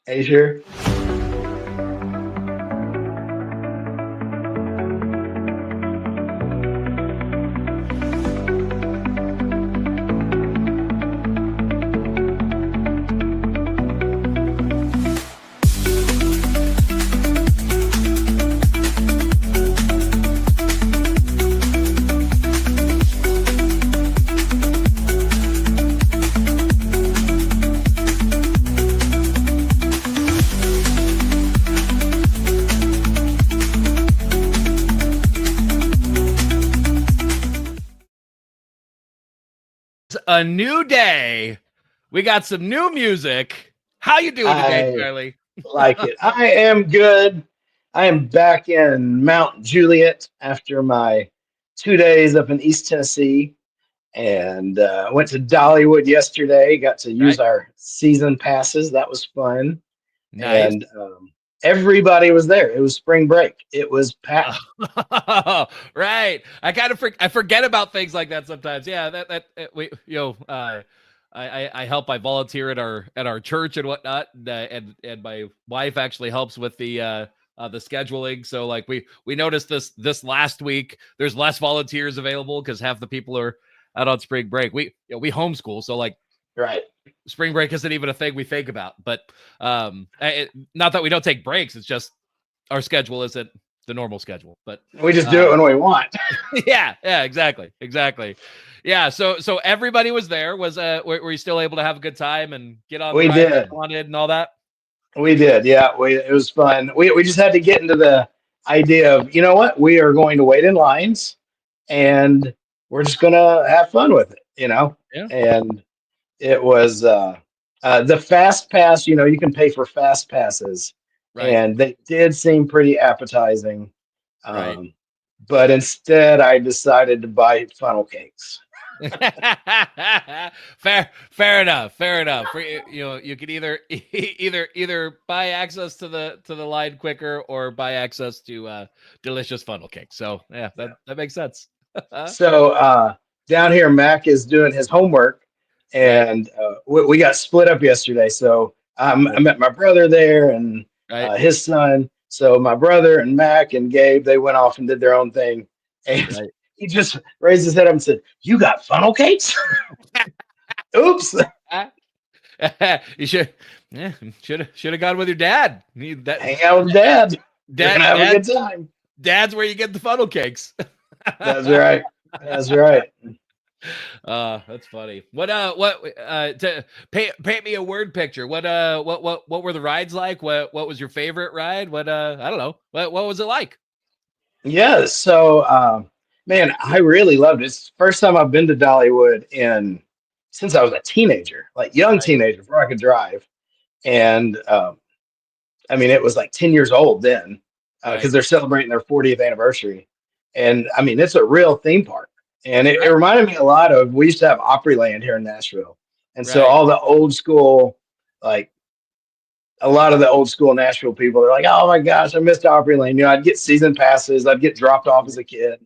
Are you sure? A new day. We got some new music. How you doing today, I Charlie? like it. I am good. I am back in Mount Juliet after my 2 days up in East Tennessee, and went to Dollywood yesterday. Got to use Right. our season passes. That was fun, Nice. and everybody was there. It was spring break. It was packed. Right. I kind of I forget about things like that sometimes. Yeah, we I help. I volunteer at our church and whatnot, and my wife actually helps with the scheduling. So like we noticed this last week, there's less volunteers available because half the people are out on spring break. We homeschool, so like Right. spring break isn't even a thing we think about. But not that we don't take breaks. It's just our schedule isn't the normal schedule. But We just do it when we want. yeah, exactly. Yeah, so everybody was there. Were you still able to have a good time and get on the We ride that did. you wanted and all that? We did. Yeah. It was fun. We just had to get into the idea of, you know what? We are going to wait in lines and we're just going to have fun with it, Yeah. And it was the fast pass, you can pay for fast passes, Right. and they did seem pretty appetizing. Right. But instead, I decided to buy funnel cakes. Fair enough. You could either buy access to the line quicker or buy access to delicious funnel cake. So yeah, that makes sense. So down here, Mac is doing his homework, Right. and we got split up yesterday. So I met my brother there and Right. his son. So my brother and Mac and Gabe, they went off and did their own thing. And Right. he just raised his head up and said, "You got funnel cakes?" Oops. You should have gone with your dad. Hang out with dad. You're gonna have a Dad, good time. dad's where you get the funnel cakes. That's right. That's right. That's funny. To paint me a word picture. What were the rides like? What was your favorite ride? I don't know. What was it like? Yeah. So, man, I really loved it. It's the first time I've been to Dollywood in since I was a teenager, like young Right. teenager, before I could drive. And I mean, it was like 10 years old then because Right. they're celebrating their 40th anniversary. And I mean, it's a real theme park. And it Right. reminded me a lot of, we used to have Opryland here in Nashville. And so Right. all the old school, like a lot of the old school Nashville people, they're like, oh my gosh, I missed Opryland. I'd get season passes, I'd get dropped off as a kid.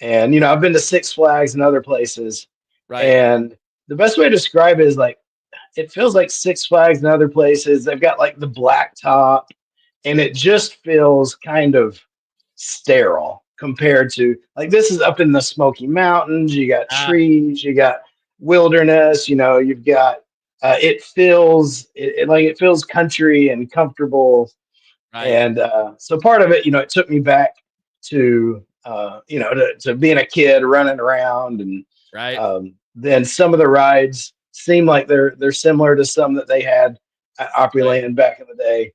And, I've been to Six Flags and other places. Right. And the best way to describe it is like, it feels like Six Flags and other places. They've got like the black top, and it just feels kind of sterile compared to like this is up in the Smoky Mountains. You got Ah, trees, you got wilderness. You've got it feels country and comfortable. right. And so part of it, it took me back to to being a kid running around, and Right. then some of the rides seem like they're similar to some that they had at Right. Opryland back in the day.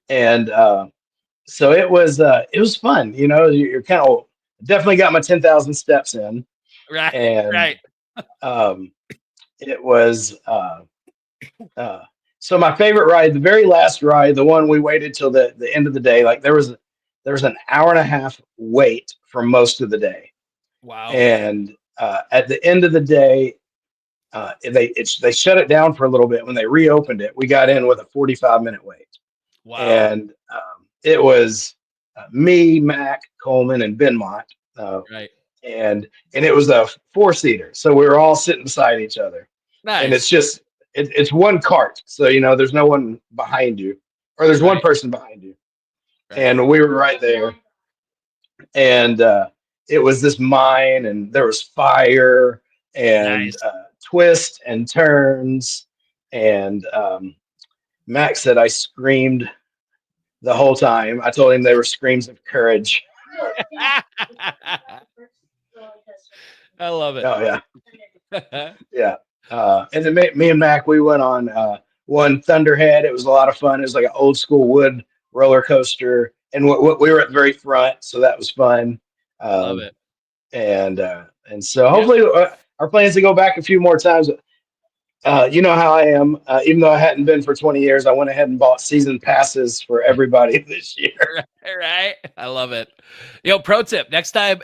And so it was fun. You're kind of definitely got my 10,000 steps in, Right. and Right. um, it was uh, so my favorite ride, the very last ride, the one we waited till the end of the day. Like there was an hour and a half wait for most of the day, Wow. and at the end of the day, they shut it down for a little bit. When they reopened it, we got in with a 45-minute wait, Wow. and it was me, Mac, Coleman, and Benmont, uh, Right. and it was a four-seater, so we were all sitting beside each other, and Nice. it's one cart, so there's no one behind you, or there's one Right. person behind you, Right. and we were right there, and it was this mine, and there was fire and Nice. twists and turns, and Max said I screamed the whole time. I told him they were screams of courage. I love it. Oh yeah, yeah. And then me and Mac, we went on one Thunderhead. It was a lot of fun. It was like an old school wood roller coaster, and we were at the very front, so that was fun. Love Um, it. and so Yeah. hopefully our plans to go back a few more times. You know how I am. Even though I hadn't been for 20 years, I went ahead and bought season passes for everybody this year. Right. I love it. Pro tip: next time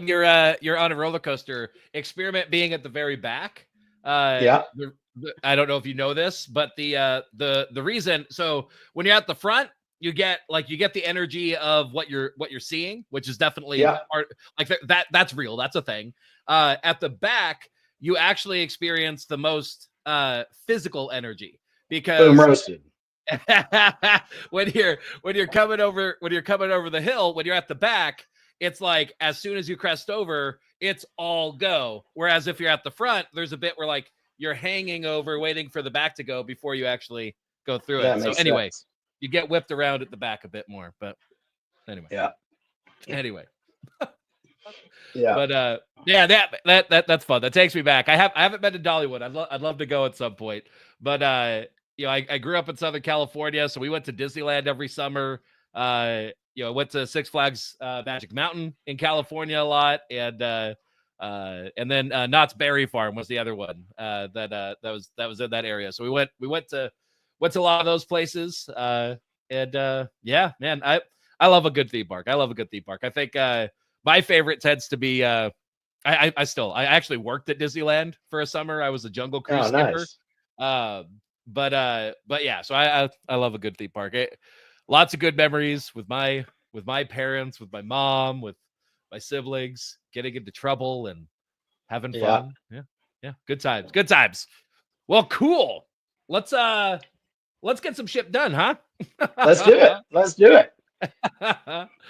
you're on a roller coaster, experiment being at the very back. Yeah, I don't know if you know this, but the reason, so when you're at the front, you get the energy of what you're seeing, which is definitely yeah. part, like that's real. That's a thing. At the back, you actually experience the most physical energy, Boom because roasted. when you're coming over the hill, when you're at the back, it's like as soon as you crest over, it's all go. Whereas if you're at the front, there's a bit where like you're hanging over, waiting for the back to go before you actually go through That it. So makes anyway, sense. you get whipped around at the back a bit more. But anyway, Yeah, anyway. yeah, But yeah, that's fun. That takes me back. I haven't been to Dollywood. I'd love to go at some point. But I grew up in Southern California, so we went to Disneyland every summer. I went to Six Flags Magic Mountain in California a lot, and then Knott's Berry Farm was the other one that was in that area. So we went to a lot of those places. And yeah, man, I love a good theme park. I love a good theme park. I think my favorite tends to be I actually worked at Disneyland for a summer. I was a Jungle Cruise oh, skipper. nice. But yeah, so I love a good theme park. Lots of good memories with my parents, with my mom, with my siblings, getting into trouble and having Yeah, fun. Yeah. Yeah. Good times. Good times. Well, cool. Let's get some shit done, huh? let's do it. Let's do it.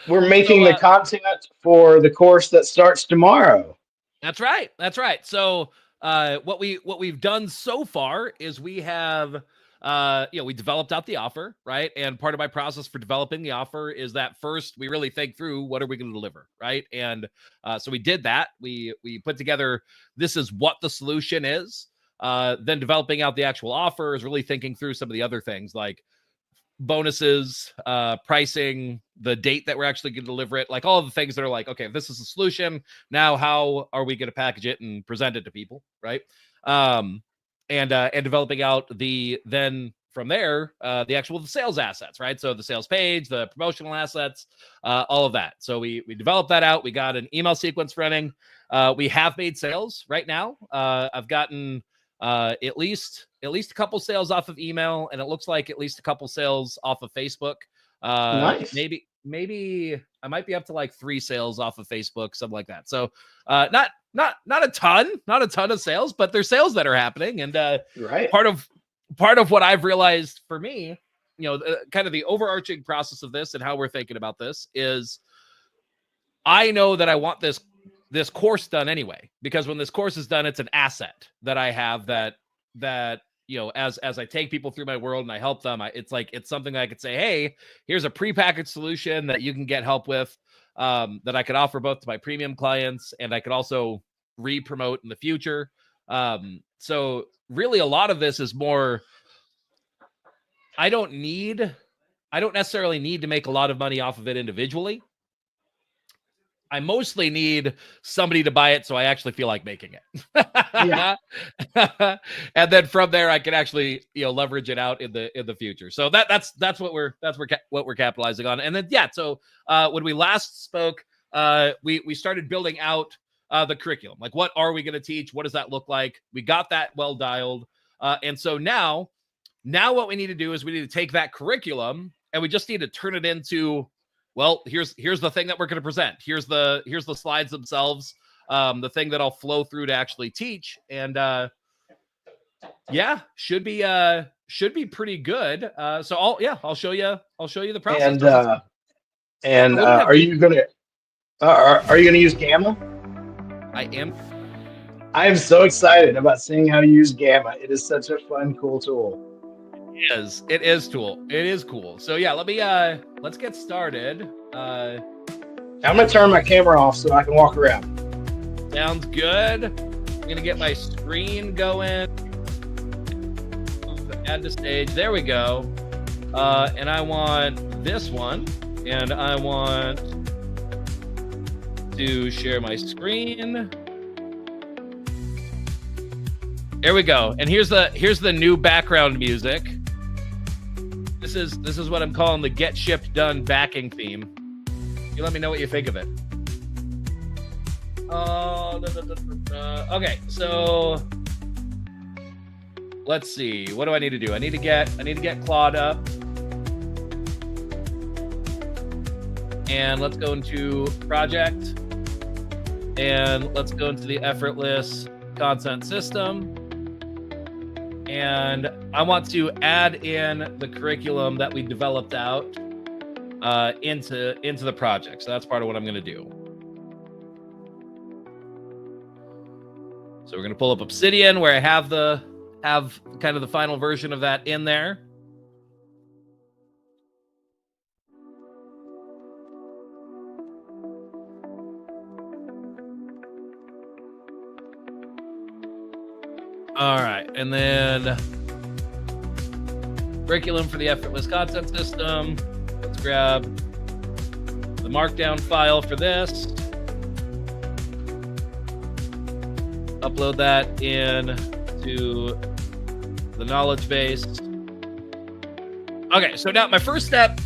We're So making the content for the course that starts tomorrow. that's right. That's right. So what we've done so far is we have we developed out the offer, right? And part of my process for developing the offer is that first we really think through what are we going to deliver, right? And so we did that. We put together, this is what the solution is. Then developing out the actual offer is really thinking through some of the other things like bonuses, pricing, the date that we're actually going to deliver it, like all of the things that are like, okay, if this is the solution, now how are we going to package it and present it to people, right? And developing out then from there, the sales assets, right? So the sales page, the promotional assets, all of that. So we developed that out. We got an email sequence running. We have made sales right now. I've gotten at least a couple sales off of email, and it looks like at least a couple sales off of Facebook. Nice. Maybe I might be up to like 3 sales off of Facebook, something like that. So not a ton of sales, but there's sales that are happening. And Right. part of what I've realized for me, kind of the overarching process of this and how we're thinking about this is, I know that I want this course done anyway, because when this course is done, it's an asset that I have that as I take people through my world and I help them, it's something that I could say, hey, here's a prepackaged solution that you can get help with, that I could offer both to my premium clients, and I could also re-promote in the future. So really a lot of this is more, I don't necessarily need to make a lot of money off of it individually. I mostly need somebody to buy it so I actually feel like making it. Yeah. And then from there I can actually leverage it out in the future. So that's what we're capitalizing on. And then so when we last spoke, we started building out the curriculum. Like, what are we going to teach? What does that look like? We got that well dialed. And so now what we need to do is we need to take that curriculum and we just need to turn it into, well, here's the thing that we're going to present. Here's the slides themselves, the thing that I'll flow through to actually teach. And Yeah, should be pretty good. So I'll show you the process. And We don't have are you gonna use Gamma? I am I am so excited about seeing how you use Gamma. It is such a fun, cool tool. it is tool. It is cool. So yeah, let's get started. I'm gonna turn my camera off so I can walk around. Sounds good. I'm gonna get my screen going. Add to stage. There we go. And I want this one, and I want to share my screen. There we go. And here's the new background music. This is what I'm calling the Get Shipped Done backing theme. You let me know what you think of it. Okay, so let's see. What do I need to do? I need to get Claude up. And let's go into project. And let's go into the effortless content system. And I want to add in the curriculum that we developed out into the project. So that's part of what I'm going to do. So we're going to pull up Obsidian where I have kind of the final version of that in there. All right, and then curriculum for the effortless content system. Let's grab the markdown file for this. Upload that in to the knowledge base. Okay, so now my first step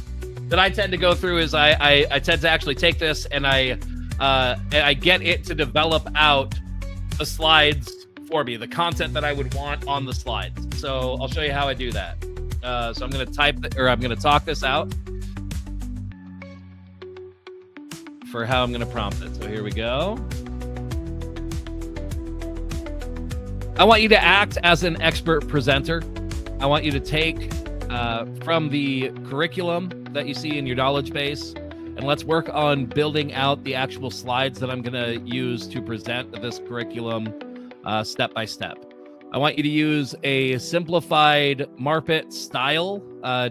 that I tend to go through is I tend to actually take this and I get it to develop out the slides for me, the content that I would want on the slides. So I'll show you how I do that. So I'm going to talk this out for how I'm going to prompt it. So here we go. I want you to act as an expert presenter. I want you to take from the curriculum that you see in your knowledge base, and let's work on building out the actual slides that I'm going to use to present this curriculum step by step. I want you to use a simplified Marpet style.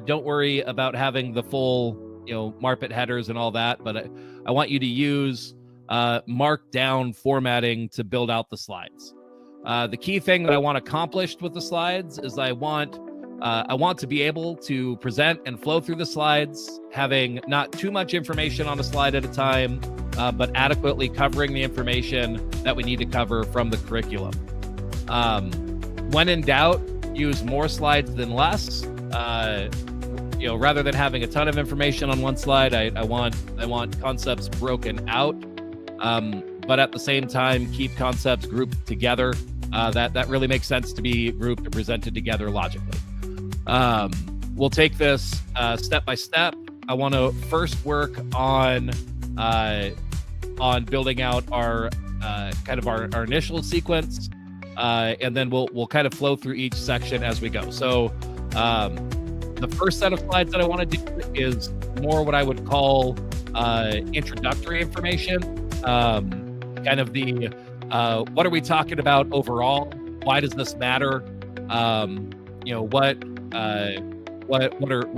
Don't worry about having the full, Marpet headers and all that, but I want you to use markdown formatting to build out the slides. The key thing that I want accomplished with the slides is I want to be able to present and flow through the slides, having not too much information on a slide at a time, but adequately covering the information that we need to cover from the curriculum. When in doubt, use more slides than less. Rather than having a ton of information on one slide, I want concepts broken out, but at the same time, keep concepts grouped together. That really makes sense to be grouped and presented together logically. We'll take this step by step. I want to first work on building out our our initial sequence, and then we'll kind of flow through each section as we go. So the first set of slides that I want to do is more what I would call introductory information, kind of the what are we talking about overall? Why does this matter? What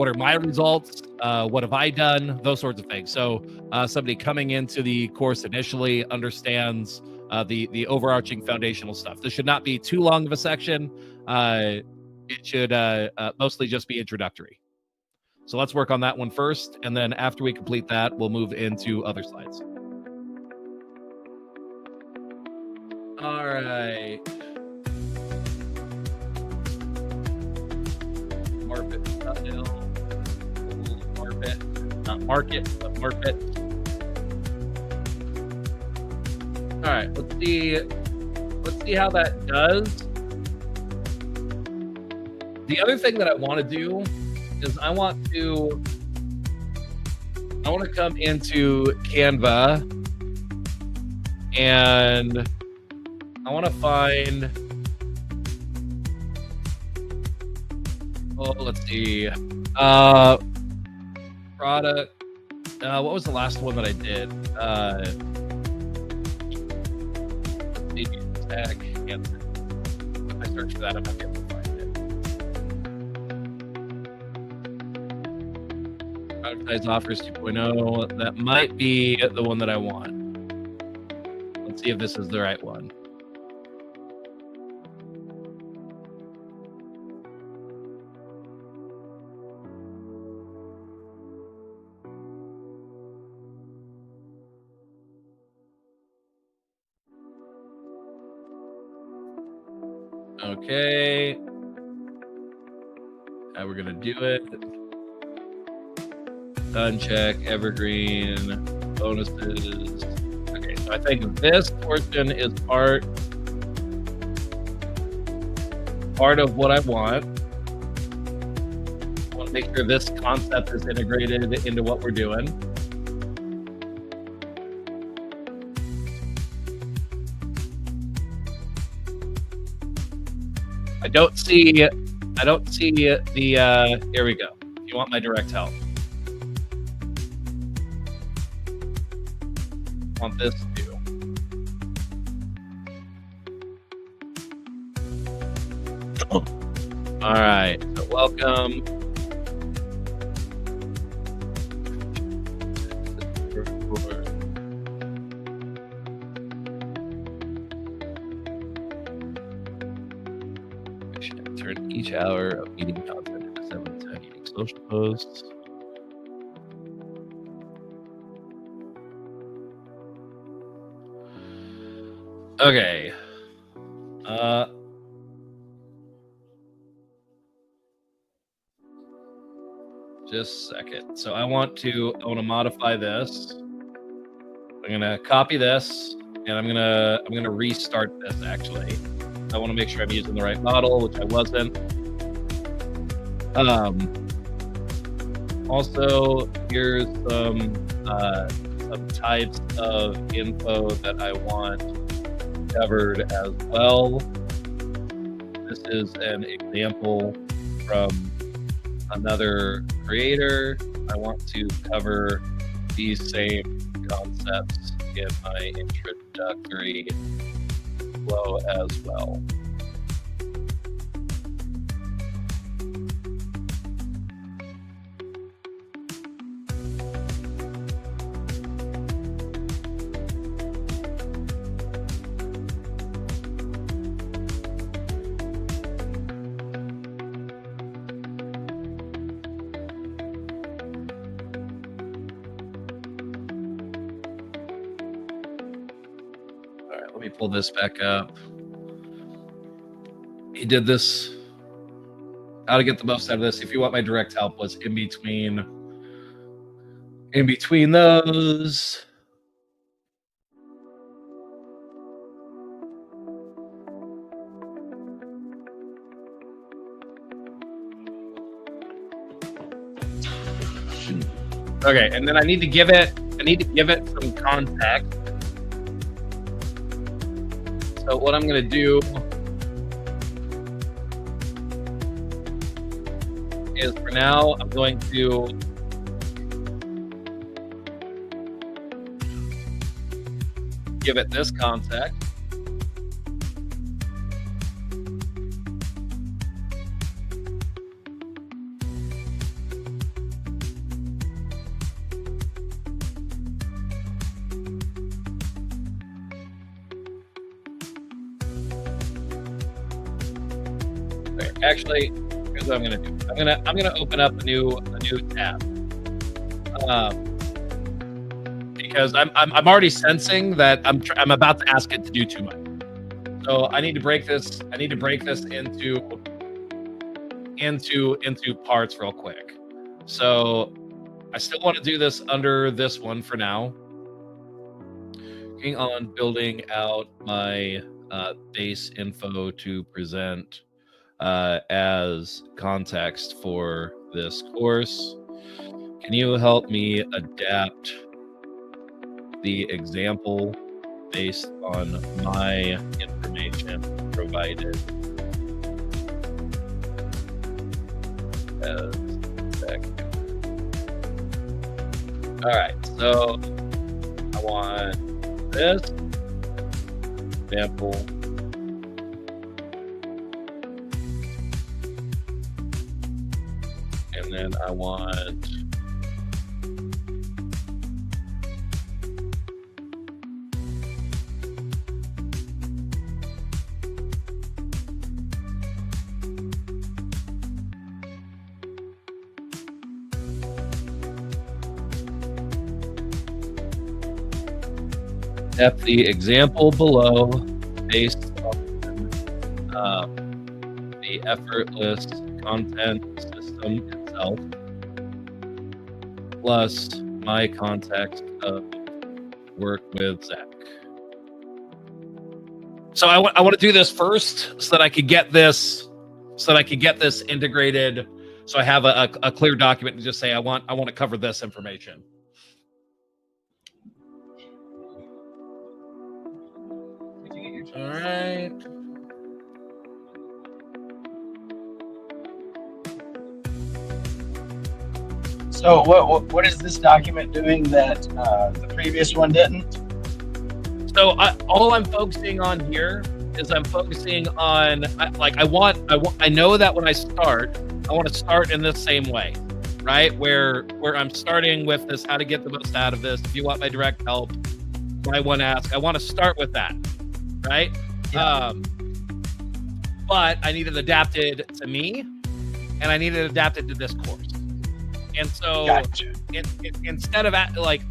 are my results? What have I done? Those sorts of things. So somebody coming into the course initially understands the overarching foundational stuff. This should not be too long of a section. It should mostly just be introductory. So let's work on that one first. And then after we complete that, we'll move into other slides. All right. Not market, but Marpet. All right, let's see how that does. The other thing that I want to do is I want to come into Canva and I want to find let's see. Product. What was the last one that I did? Tag. If I search for that, I might be able to find it. Advertise offers 2.0. That might be the one that I want. Let's see if this is the right one. Okay. How we're gonna do it. Done check, evergreen, bonuses. Okay, so I think this portion is part of what I want. I want to make sure this concept is integrated into what we're doing. I don't see the, here we go. If you want my direct help. Want this too. All right, so welcome. Turn each hour of meeting content into 7 to 10 unique social posts. Okay. Just a second. So I want to modify this. I'm gonna copy this, and I'm gonna restart this actually. I want to make sure I'm using the right model, which I wasn't. Also, here's some types of info that I want covered as well. This is an example from another creator. I want to cover these same concepts in my introductory flow as well. Let me pull this back up. He did this. How to get the most out of this. If you want my direct help, was in between those. Okay, and then I need to give it some context. So what I'm going to do is, for now, I'm going to give it this context. Actually, here's what I'm gonna do. I'm gonna open up a new tab, because I'm already sensing that I'm about to ask it to do too much. So I need to break this. into parts real quick. So I still want to do this under this one for now. Working on building out my base info to present as context for this course. Can you help me adapt the example based on my information provided? as Zach. All right, so I want this example. And then I want at the example below based on the effortless content system itself plus my context of work with Zach. So I want to do this first so that I could get this integrated, so I have a clear document to just say I want to cover this information. All right. So what is this document doing that the previous one didn't? So all I'm focusing on here is I'm focusing on I know that when I start, I want to start in this same way, right? Where I'm starting with this, how to get the most out of this. If you want my direct help, I want to ask. I want to start with that, right? Yeah. But I need it adapted to me, and I need it adapted to this course. And so, Gotcha. Instead of like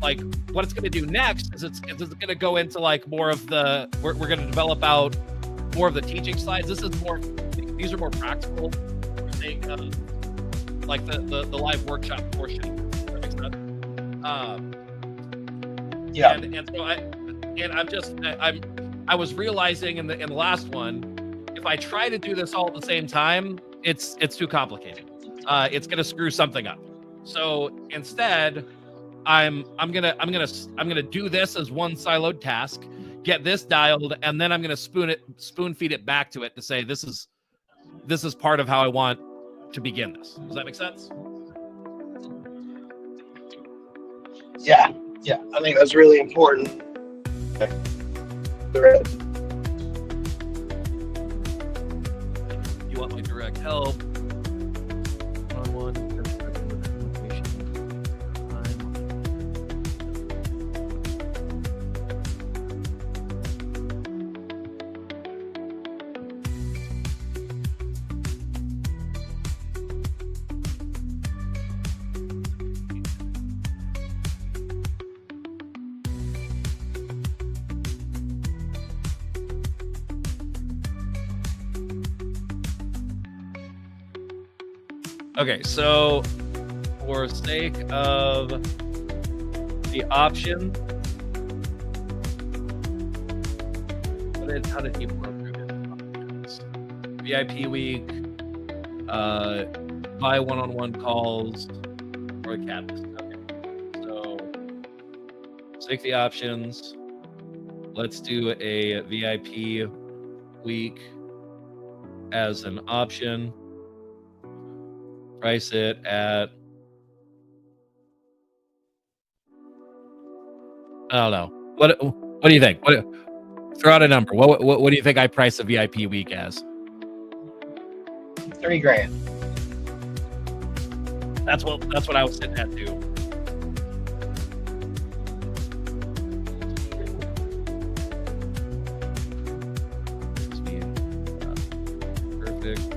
what it's going to do next is it's going to go into like more of the we're going to develop out more of the teaching slides. These are more practical. Like the live workshop portion. That makes sense. Yeah. I was realizing in the last one, if I try to do this all at the same time, it's too complicated. It's going to screw something up. So instead, I'm gonna do this as one siloed task, get this dialed, and then I'm gonna spoon feed it back to it to say this is part of how I want to begin this. Does that make sense? Yeah. I think that's really important. You want my direct help? Okay, so for sake of the option, how did people go through this? VIP week, buy one-on-one calls, or a catalyst. Okay, so take the options. Let's do a VIP week as an option. Price it at, I don't know. What do you think? Throw out a number. What do you think I price a VIP week as? $3,000. That's what I was sitting at too. Perfect.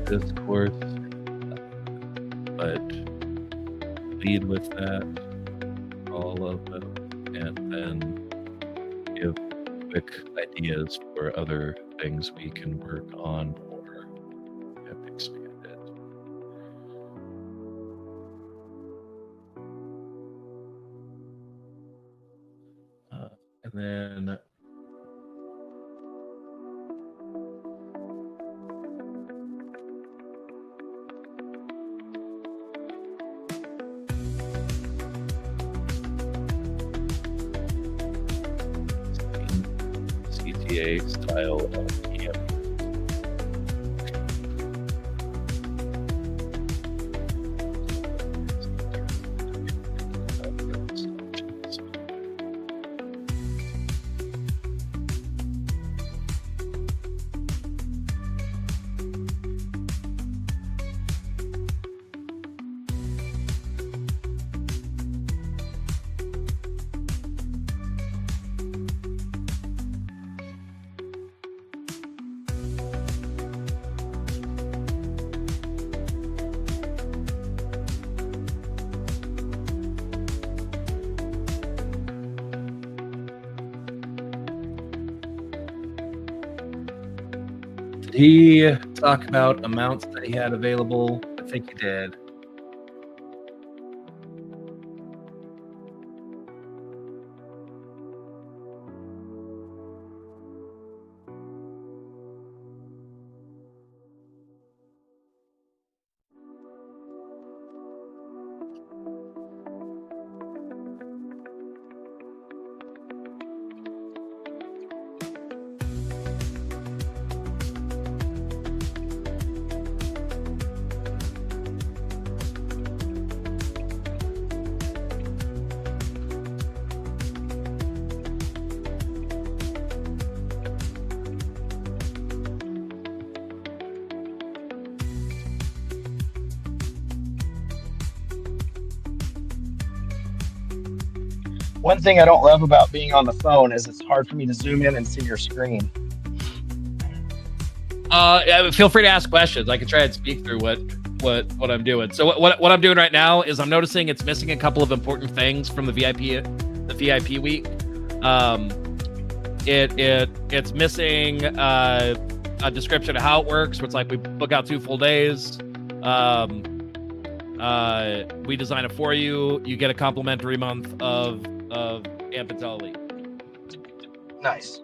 This course, but lead with that, all of them, and then give quick ideas for other things we can work on or then CTA style LPM. Did he talk about amounts that he had available? I think he did. One thing I don't love about being on the phone is it's hard for me to zoom in and see your screen. Feel free to ask questions. I can try and speak through what I'm doing. So what I'm doing right now is I'm noticing it's missing a couple of important things from the VIP week. It's missing a description of how it works, where it's like we book out 2 full days. We design it for you. You get a complimentary month of Amp and Tell Elite. Nice.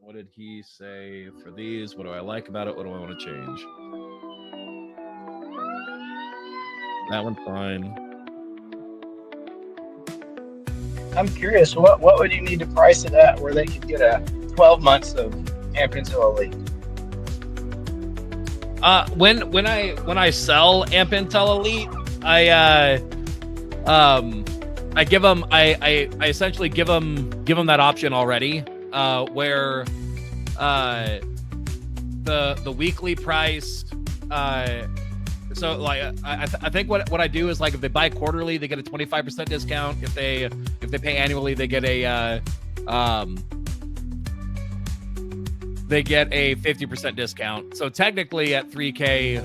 What did he say for these? What do I like about it? What do I want to change? That one's fine. I'm curious, what would you need to price it at where they could get a 12 months of Amp Intel Elite? When I sell Amp Intel Elite, I give them I essentially give them that option already, where the weekly price. So like I think what I do is, like, if they buy quarterly, they get a 25% discount. If they pay annually, they get a 50% discount. So technically at 3K,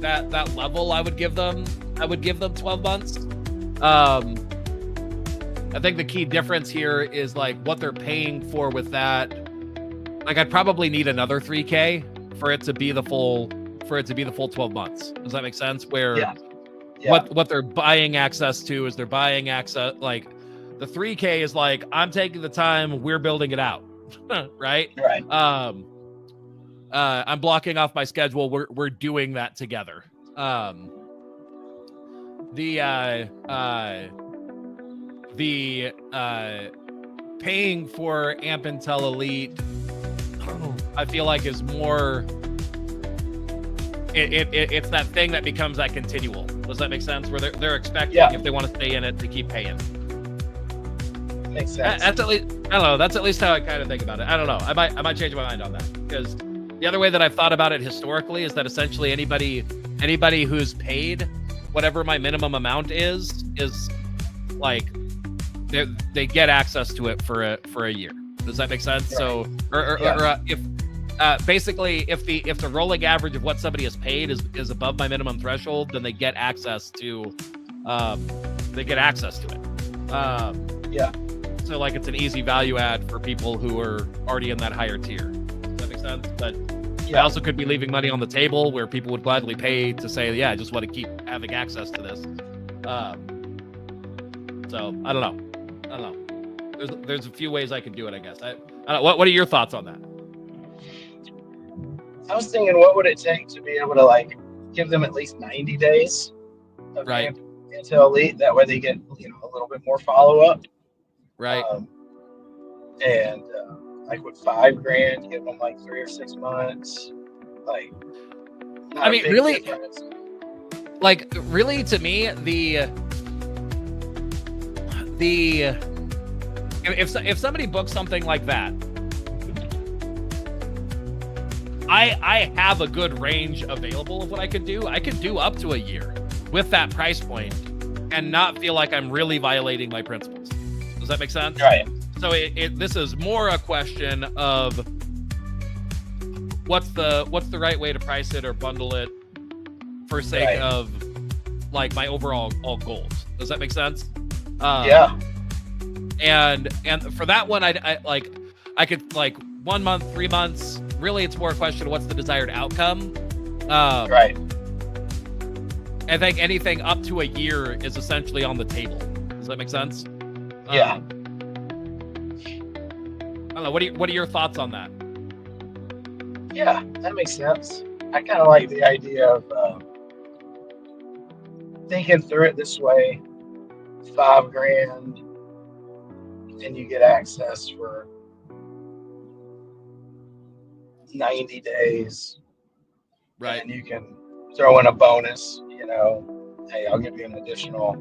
that level, I would give them 12 months. I think the key difference here is, like, what they're paying for with that. Like, I'd probably need another 3K for it to be the full 12 months. Does that make sense? Where Yeah. what they're buying access to is they're buying access, like, the 3K is like, I'm taking the time, we're building it out. Right? Right. I'm blocking off my schedule. We're doing that together. The paying for Amp Intel Elite, I feel like, is more. It's that thing that becomes that continual. Does that make sense? Where they're expecting, if they want to stay in it, to keep paying. Makes sense. That's at least, I don't know. That's at least how I kind of think about it. I don't know. I might change my mind on that, because the other way that I've thought about it historically is that essentially anybody who's paid whatever my minimum amount is like they get access to it for a year. Does that make sense? Right. So if basically if the rolling average of what somebody has paid is above my minimum threshold, then they get access to it. So like it's an easy value add for people who are already in that higher tier. Does that make sense? But I also could be leaving money on the table where people would gladly pay to say, yeah, I just want to keep having access to this. So I don't know. There's a few ways I could do it, I guess. I don't know. What are your thoughts on that? I was thinking, what would it take to be able to like give them at least 90 days of Right. into elite? That way they get, you know, a little bit more follow up. Right. And like with $5,000, give them like 3 or 6 months. Like, I mean, really, difference. like really to me, if somebody books something like that, I have a good range available of what I could do. I could do up to a year with that price point and not feel like I'm really violating my principles. Does that make sense? Right. So this is more a question of what's the right way to price it or bundle it for sake of like my overall goals. Does that make sense? Yeah. And for that one, I could like 1 month, 3 months. Really, it's more a question of what's the desired outcome. Right. I think anything up to a year is essentially on the table. Does that make sense? Yeah. I don't know. What are your thoughts on that? Yeah, that makes sense. I kind of like the idea of thinking through it this way: $5,000, and you get access for 90 days. Right. And you can throw in a bonus, you know, hey, I'll give you an additional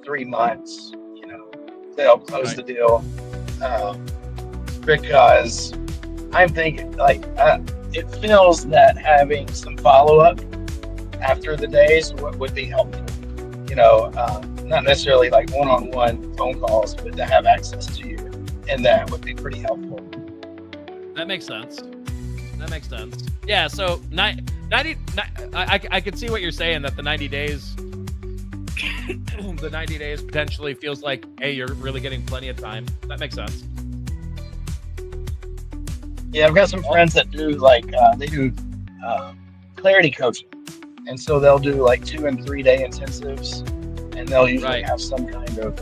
3 months, you know, they'll close the deal. Because I'm thinking, like, it feels that having some follow-up after the days would be helpful. You know, not necessarily like one-on-one phone calls, but to have access to you, and that would be pretty helpful. That makes sense. Yeah, so 90 I can see what you're saying, that the 90 days the 90 days potentially feels like, hey, you're really getting plenty of time. That makes sense. Yeah, I've got some friends that do like they do clarity coaching, and so they'll do like 2 and 3 day intensives, and they'll usually have some kind of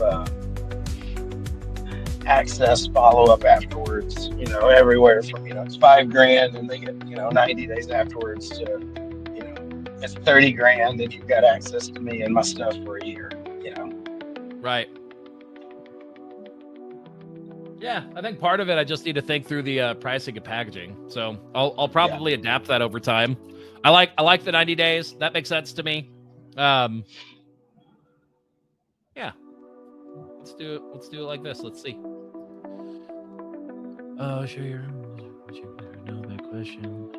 access follow up afterwards. You know, everywhere from, you know, it's $5,000 and they get, you know, 90 days afterwards to, you know, it's $30,000 and you've got access to me and my stuff for a year. You know. Right. Yeah, I think part of it, I just need to think through the pricing and packaging. So I'll probably adapt that over time. I like the 90 days. That makes sense to me. Yeah. Let's do it like this. Let's see. Sure you know that question.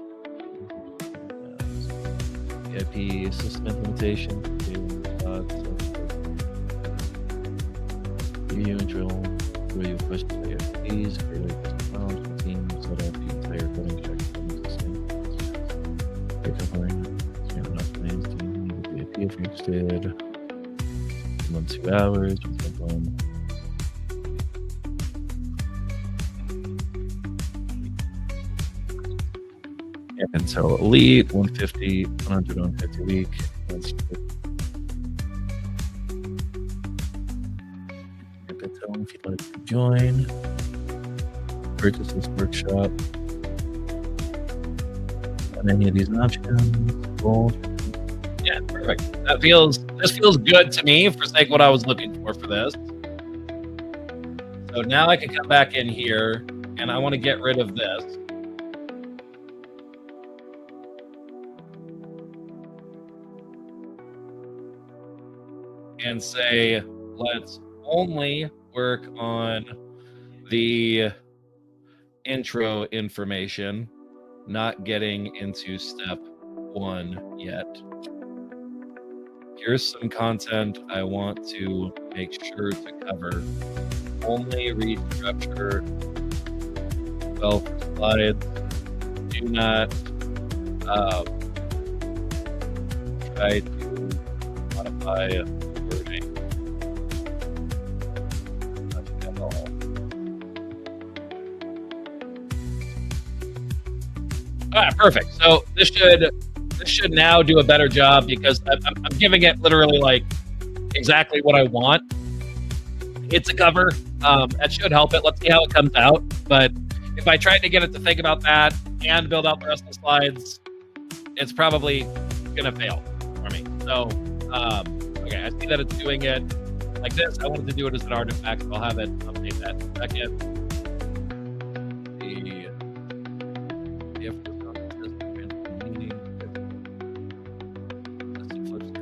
VIP system implementation. Review and drill. Review questions by VIPs. Create custom files. Team set up the entire coding check from the system. Get covering. Stand enough plans to need a VIP if you're interested. 2 hours. And so elite 150, 100, 150 a week. Let's tell them if you'd like to join. Purchase this workshop. On any of these options. Gold. Yeah, perfect. This feels good to me for sake of what I was looking for this. So now I can come back in here and I want to get rid of this. And say, let's only work on the intro information, not getting into step 1 yet. Here's some content I want to make sure to cover. Only read structure, 12 slides. Do not try to modify wording. All right, perfect. So this should now do a better job because I'm giving it literally like exactly what I want. It's a cover. That should help it. Let's see how it comes out. But if I tried to get it to think about that and build out the rest of the slides, it's probably gonna fail for me. So okay, I see that it's doing it like this. I wanted to do it as an artifact, so I'll have it update that in a second.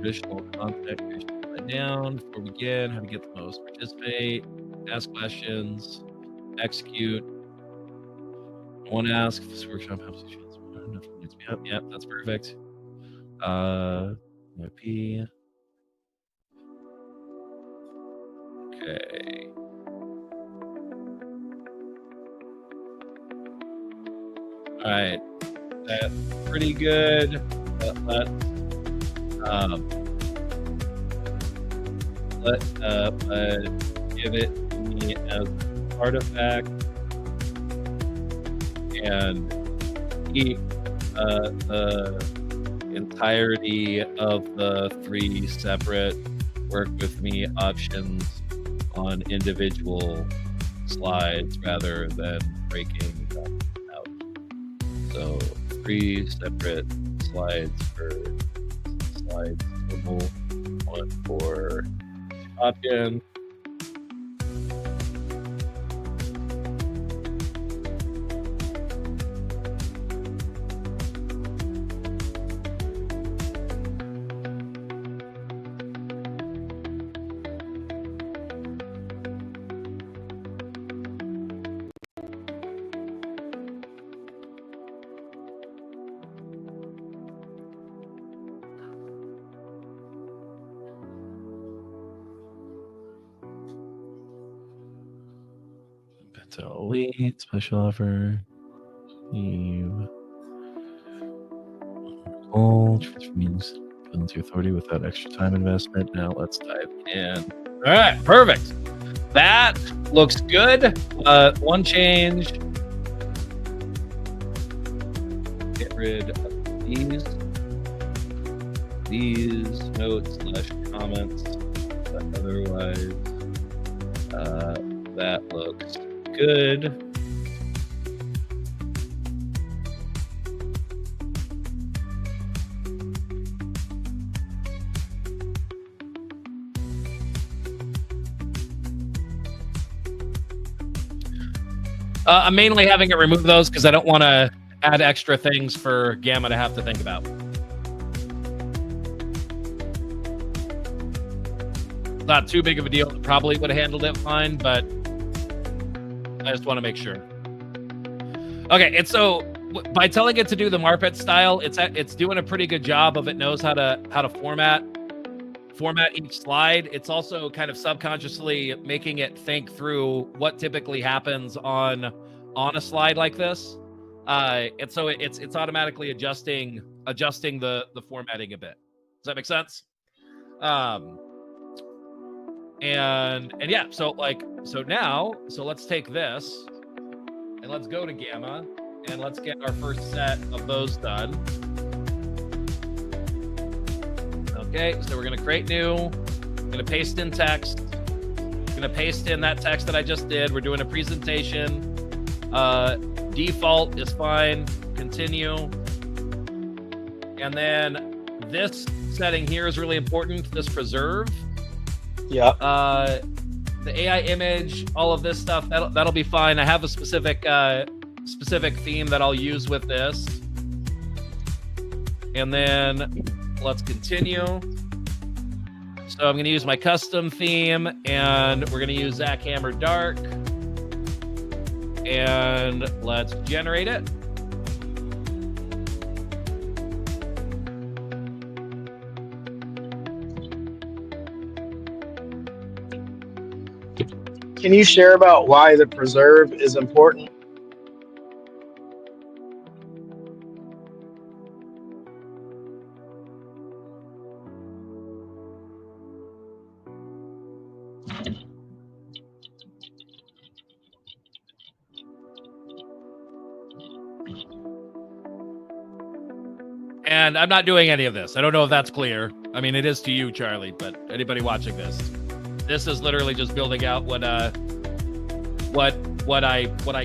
Traditional contact down before we begin. How to get the most? Participate, ask questions, execute. I want to ask if this workshop helps you. Yep, that's perfect. IP. Okay. All right, that's pretty good. Let's give it to me as an artifact and keep the entirety of the 3 separate work with me options on individual slides rather than breaking them out. So 3 separate slides for slides total, 1 for option. Elite special offer. Goal means to authority without extra time investment. Now let's dive in. All right, perfect. That looks good. One change. Get rid of these notes / comments. But otherwise, that looks good. I'm mainly having it remove those because I don't want to add extra things for Gamma to have to think about. Not too big of a deal. Probably would have handled it fine, but I just want to make sure. Okay, and so by telling it to do the Marpet style, it's doing a pretty good job of it knows how to format each slide. It's also kind of subconsciously making it think through what typically happens on a slide like this, and so it's automatically adjusting the formatting a bit. Does that make sense? And yeah, so let's take this and let's go to Gamma and let's get our first set of those done. Okay, so we're gonna create new, gonna paste in text, gonna paste in that text that I just did. We're doing a presentation. Default is fine, continue. And then this setting here is really important, this preserve. Yeah. The AI image, all of this stuff, that'll be fine. I have a specific theme that I'll use with this. And then let's continue. So I'm going to use my custom theme, and we're going to use Zach Hammer Dark. And let's generate it. Can you share about why the preserve is important? And I'm not doing any of this. I don't know if that's clear. I mean, it is to you, Charlie, but anybody watching this is literally just building out what I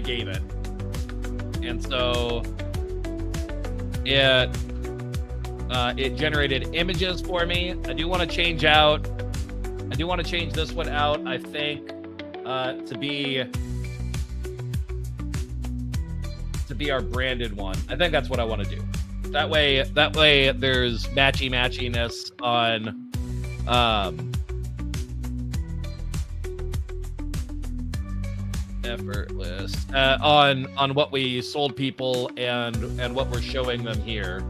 gave it. And so it generated images for me. I do want to change this one out, I think, to be our branded one. I think that's what I want to do. That way there's matchiness on effortless on what we sold people and what we're showing them here.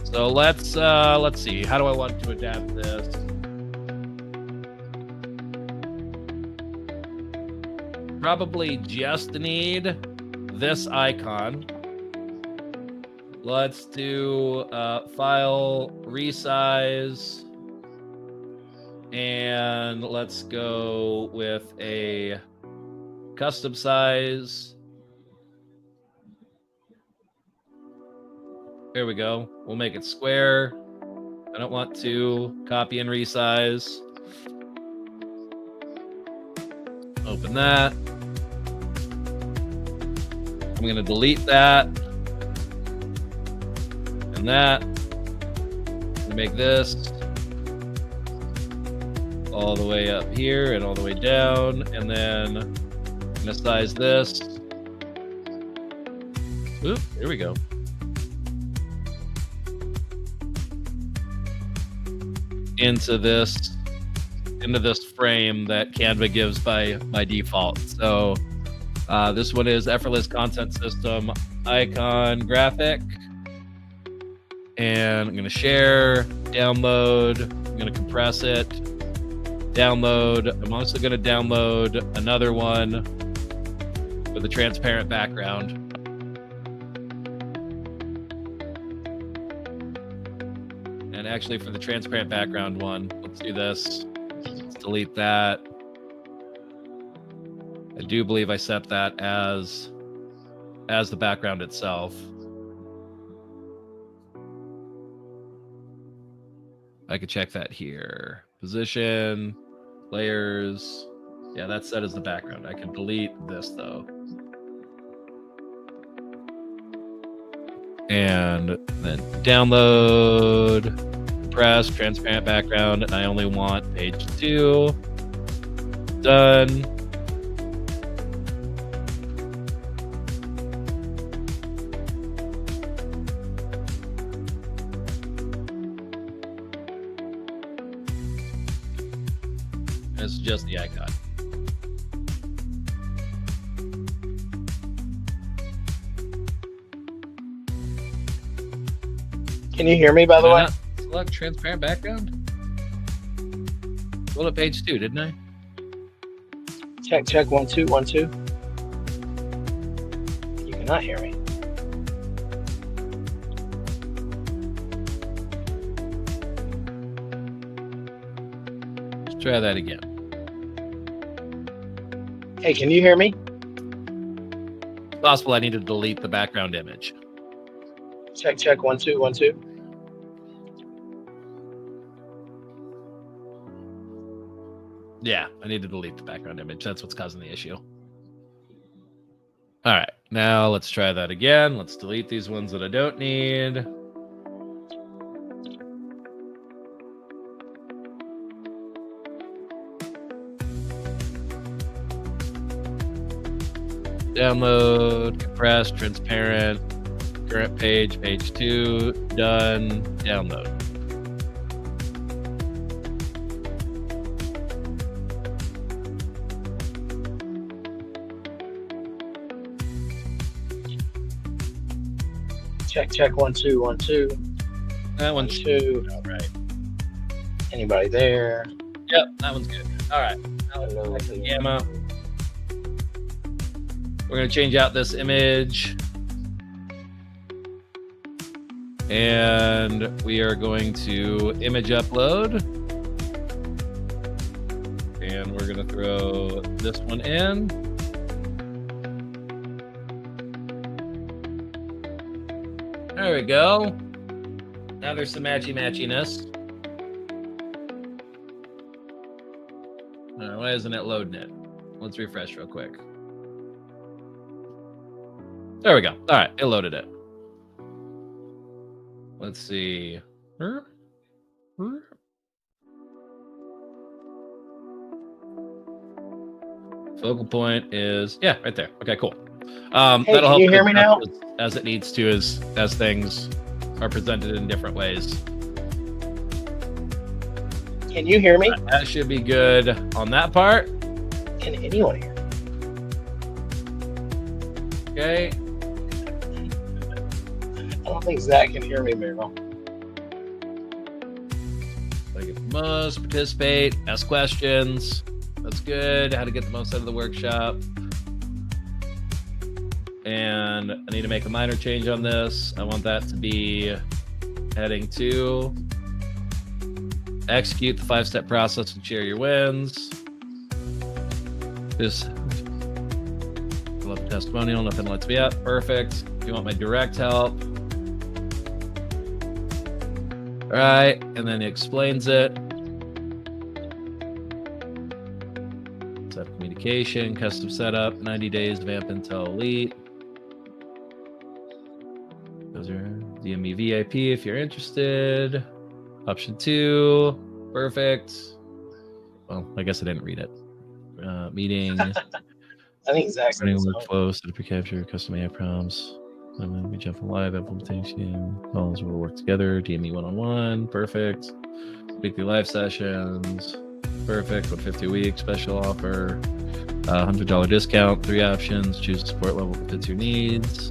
So let's see. How do I want to adapt this? Probably just need this icon. Let's do file resize, and let's go with a custom size. There we go. We'll make it square. I don't want to copy and resize. Open that. I'm going to delete that and that. Make this all the way up here and all the way down, and then I'm going to size this. Oop, here we go. Into this frame that Canva gives by default. So this one is effortless content system icon graphic, and I'm going to share, download. I'm going to compress it, download. I'm also going to download another one with a transparent background. And actually, for the transparent background one, let's do this. Let's delete that. I do believe I set that as the background itself. I could check that here. Position, layers. Yeah, that's set as the background. I can delete this though. And then download, compress, transparent background, and I only want page 2. Done. It's just the icon. Can you hear me, by the way? Select transparent background. Roll up page 2, didn't I? Check 1 2 1 2. You cannot hear me. Let's try that again. Hey, can you hear me? It's possible I need to delete the background image. Check 1 2 1 2. Yeah, I need to delete the background image. That's what's causing the issue. All right, now let's try that again. Let's delete these ones that I don't need. Download, compress, transparent, current page, page 2, done, download. Check 1 2 1 2. That one's 2. All right. Anybody there? Yep, that one's good. All right. Now let's go back to the gamma. We're going to change out this image. And we are going to image upload. And we're going to throw this one in. There we go. Now there's some matchiness. Why isn't it loading it? Let's refresh real quick. There we go. All right, it loaded it. Let's see. Focal point is right there. Okay, cool. Hey, that'll help can you hear me now? as it needs to, as things are presented in different ways. Can you hear me? That should be good on that part. Can anyone hear me? Okay. I don't think Zach can hear me, Meryl. Like, if most participate, ask questions. That's good. How to get the most out of the workshop. And I need to make a minor change on this. I want that to be heading 2. Execute the 5-step process and share your wins. Just love a testimonial. Nothing lights me up. Perfect. You want my direct help. All right. And then he explains it. Set up communication, custom setup, 90 days of AMP Intel Elite. Those are DME VIP if you're interested. Option 2, perfect. Well, I guess I didn't read it. Meeting. I think Zach's Running workflow, set up your capture, custom AI prompts. We jump from live implementation. Calls will work together. DME one-on-one, perfect. Weekly live sessions, perfect. 150 a week, special offer. $100 discount, 3 options. Choose a support level that fits your needs.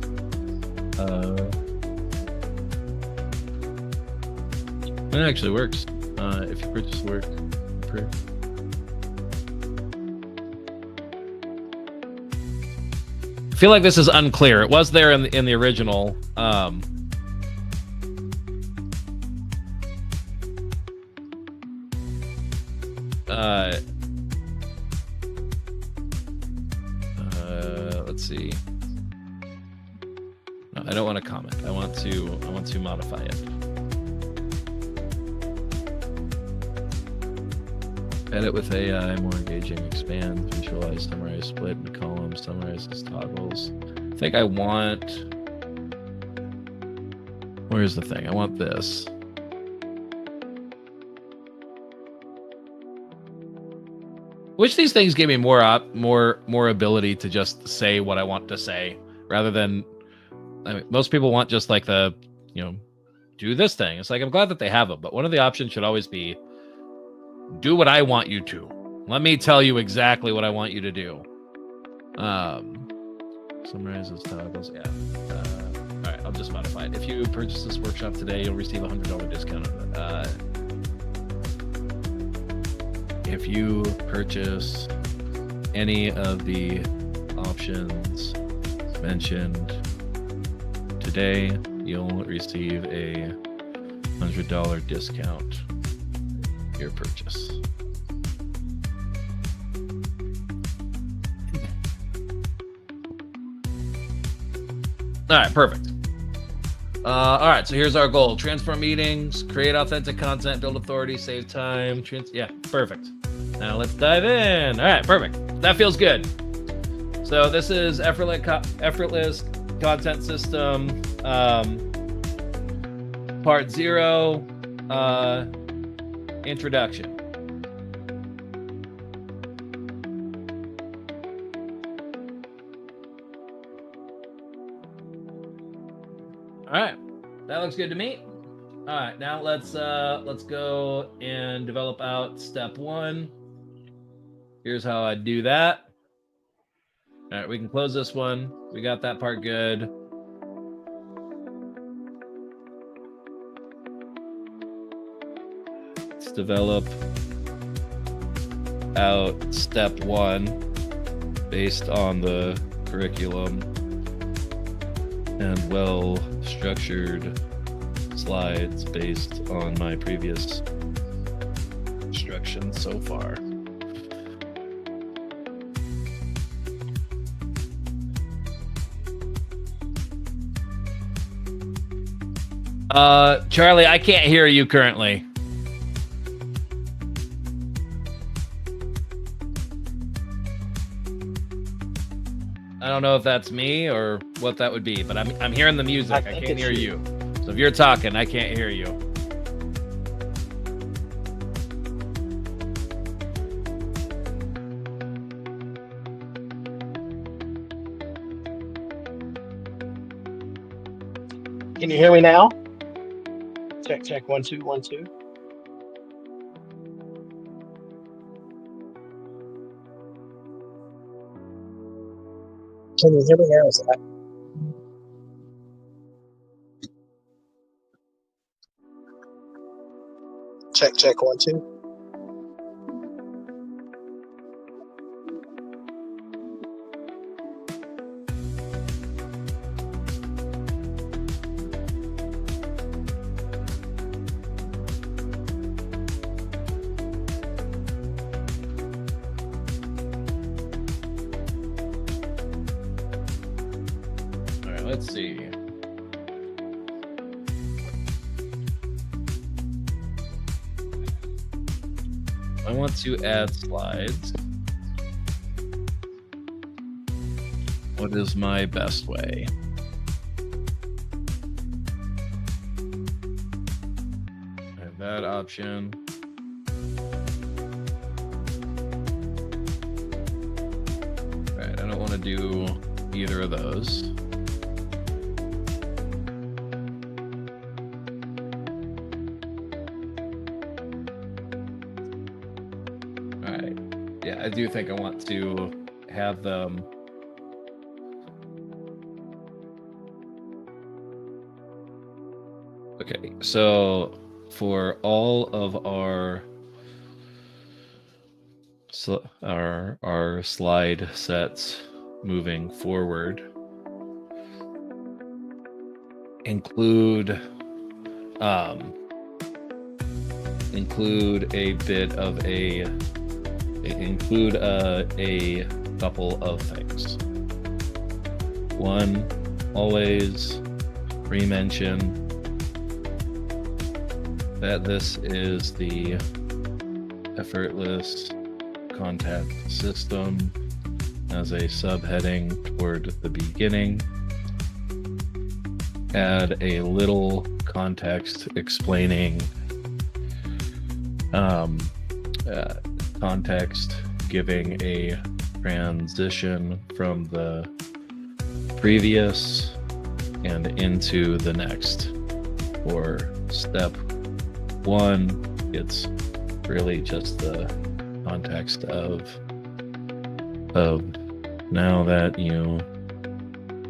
It actually works. If you purchase work, I feel like this is unclear. It was there in the original. Let's see. No, I don't want to comment. I want to modify it. Edit with AI, more engaging, expand, visualize, summarize, split into columns, summarize as toggles. I think I want, where's the thing? I want this. Which these things give me more ability to just say what I want to say, rather than, I mean, most people want just like the, do this thing. It's like, I'm glad that they have them, but one of the options should always be, do what I want you to. Let me tell you exactly what I want you to do. Summarize those toggles. Yeah. All right, I'll just modify it. If you purchase this workshop today, you'll receive a $100 discount. If you purchase any of the options mentioned today, you'll receive a $100 discount. Your purchase. All right, perfect. All right, so here's our goal: transform meetings, create authentic content, build authority, save time. Yeah, perfect. Now let's dive in. All right, perfect. That feels good. So this is effortless content system, part 0. Introduction. All right, that looks good to me. All right, now let's go and develop out step 1. Here's how I do that. All right, we can close this one. We got that part good. Let's develop out step 1 based on the curriculum and well-structured slides based on my previous instructions so far. Charlie, I can't hear you currently. I don't know if that's me or what that would be, but I'm hearing the music. I can't hear you. So if you're talking, I can't hear you. Can you hear me now? Check, check, 1 2 1 2. Can you hear me now? Is that... Check, check, 1 2. Let's see. I want to add slides. What is my best way? I have that option. All right, I don't want to do either of those. I do think I want to have them. Okay, so for all of our slide sets moving forward, include a bit of a couple of things. One, always re-mention that this is the effortless contact system as a subheading toward the beginning. Add a little context explaining context giving a transition from the previous and into the next. For step one, it's really just the context of now that you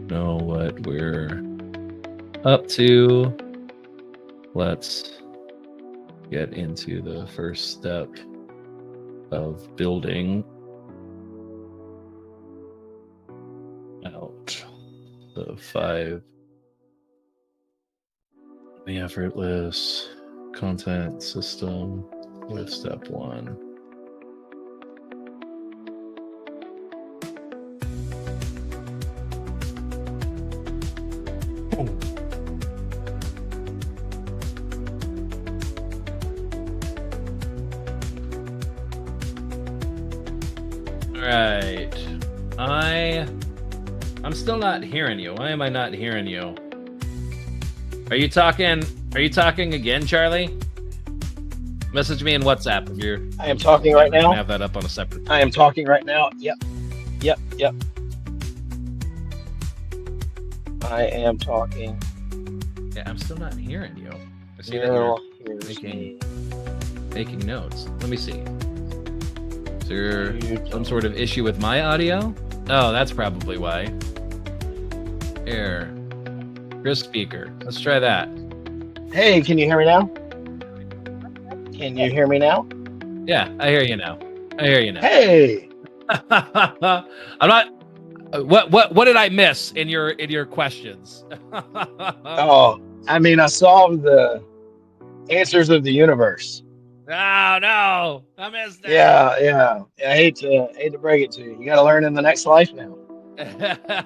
know what we're up to, let's get into the first step of building out the effortless content system with step one. Right. I'm still not hearing you. Why am I not hearing you? Are you talking again, Charlie? Message me in WhatsApp if you're... I am talking right now. I have that up on a separate... I am talking right now. Yep. I am talking. Yeah, I'm still not hearing you. I see that you're making notes. Let me see. Is there some sort of issue with my audio? Oh, that's probably why. Here. Chris speaker. Let's try that. Hey, can you hear me now? Can you hear me now? Yeah, I hear you now. Hey. I'm not... What did I miss in your questions? Oh, I mean, I solved the answers of the universe. Oh no, I missed that. Yeah. I hate to break it to you. You got to learn in the next life now.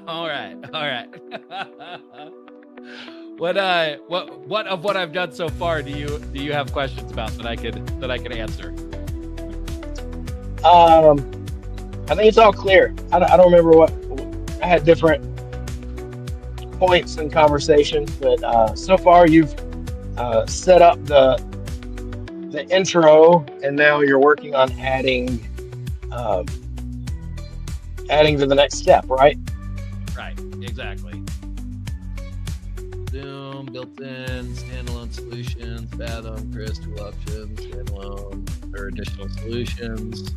All right. what of what I've done so far do you have questions about that I can answer? I think it's all clear. I don't remember what I had different points in conversation, but so far you've set up the intro, and now you're working on adding to the next step, right? Right, exactly. Zoom, built-in, standalone solutions, Fathom, Chris, tool options, standalone, or additional solutions.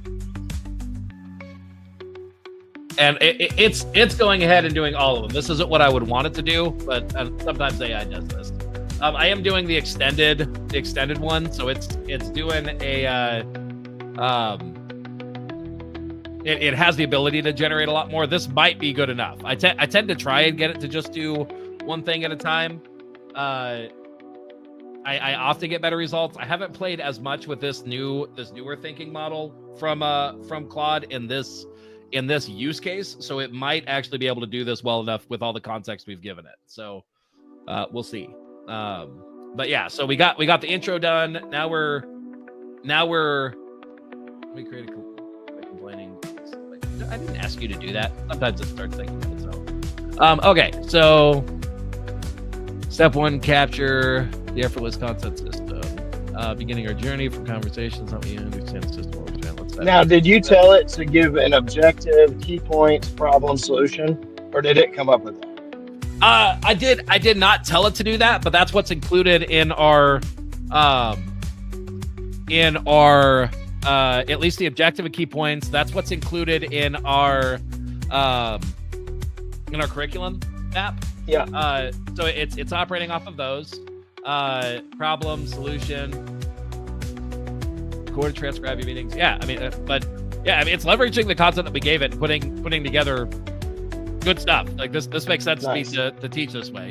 And it's going ahead and doing all of them. This isn't what I would want it to do, but sometimes AI does this. I am doing the extended one, so it's doing a it has the ability to generate a lot more. This might be good enough. I tend to try and get it to just do one thing at a time. I often get better results. I haven't played as much with this newer thinking model from Claude in this use case, so it might actually be able to do this well enough with all the context we've given it. So we'll see. But yeah, so we got the intro done. Now we're let me create a complaining. I didn't ask you to do that. Sometimes it starts thinking of itself. Okay, so step 1, capture the effortless content system. Beginning our journey from conversations, help me understand the system. Now, did you tell it to give an objective, key points, problem, solution, or did it come up with that? I did not tell it to do that, but that's what's included in our at least the objective and key points. That's what's included in our curriculum app. Yeah. So it's operating off of those. Problem, solution, record, transcribe your meetings. Yeah, I mean, but yeah, I mean, it's leveraging the content that we gave it and putting together good stuff. Like this makes sense to me to teach this way.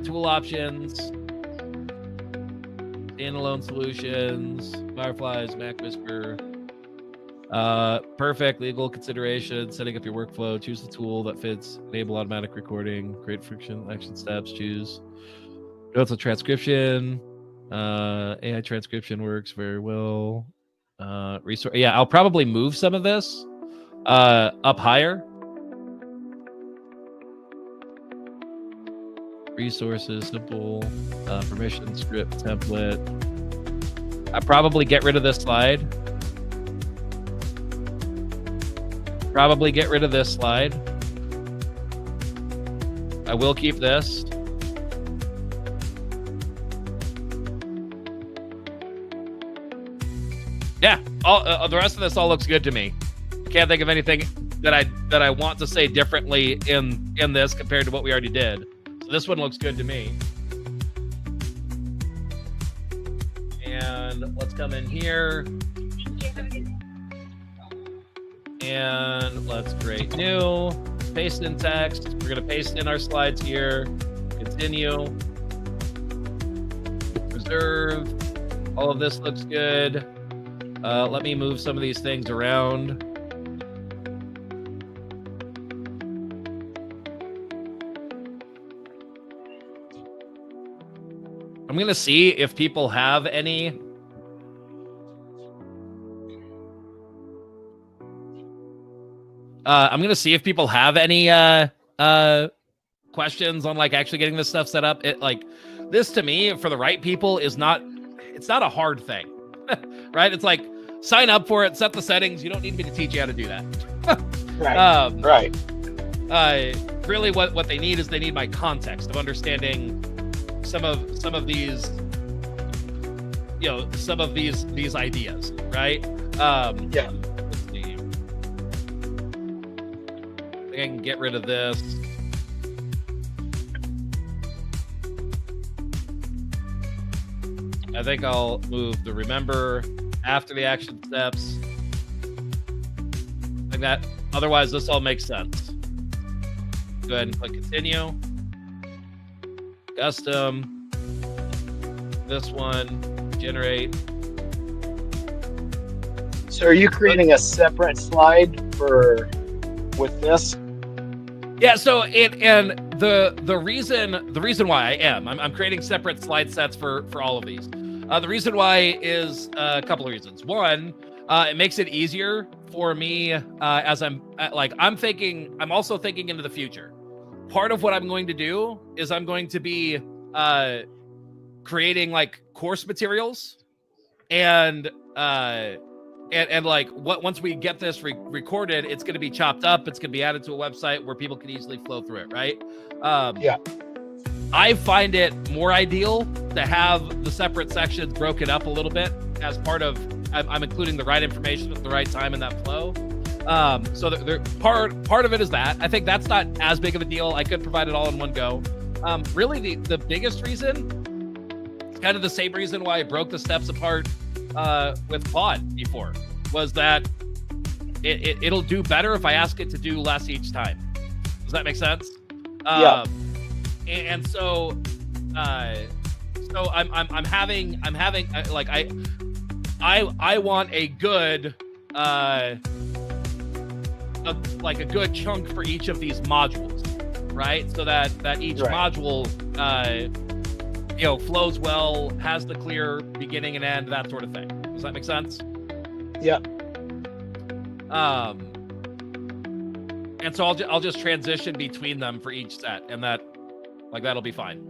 Tool options, standalone solutions, Fireflies, Mac Whisper, perfect legal consideration, setting up your workflow, choose the tool that fits, enable automatic recording, create friction, action steps, choose notes on transcription. AI transcription works very well. Resource. Yeah, I'll probably move some of this up higher. Resources, simple, permission, script, template. I probably get rid of this slide. I will keep this. Yeah, all the rest of this all looks good to me. I can't think of anything that I want to say differently in this compared to what we already did. So this one looks good to me. And let's come in here. And let's create new. Paste in text. We're gonna paste in our slides here. Continue. Preserve. All of this looks good. Let me move some of these things around. I'm going to see if people have any questions on like actually getting this stuff set up. It like this to me for the right people it's not a hard thing. Right? It's like sign up for it, set the settings. You don't need me to teach you how to do that. Right. Right. Really what they need is they need my context of understanding some of these, you know, some of these ideas, right? Yeah. Let's see. I think I can get rid of this. I think I'll move the remember after the action steps. Like that. Otherwise, this all makes sense. Go ahead and click continue. Custom. This one. Generate. So are you creating a separate slide with this? Yeah, so the reason why I'm creating separate slide sets for all of these. The reason why is a couple of reasons. One, it makes it easier for me as I'm also thinking into the future. Part of what I'm going to do is I'm going to be creating like course materials and like once we get this recorded, it's going to be chopped up. It's going to be added to a website where people can easily flow through it. Right. Yeah. I find it more ideal to have the separate sections broken up a little bit as part of, I'm including the right information at the right time in that flow. So part of it is that. I think that's not as big of a deal. I could provide it all in one go. Really the biggest reason, kind of the same reason why I broke the steps apart with Claude before, was that it'll do better if I ask it to do less each time. Does that make sense? Yeah. And so I'm having like I want a good a good chunk for each of these modules, right? So that each module flows well, has the clear beginning and end, that sort of thing. Does that make sense? Yeah. And so I'll just transition between them for each set, and that'll be fine.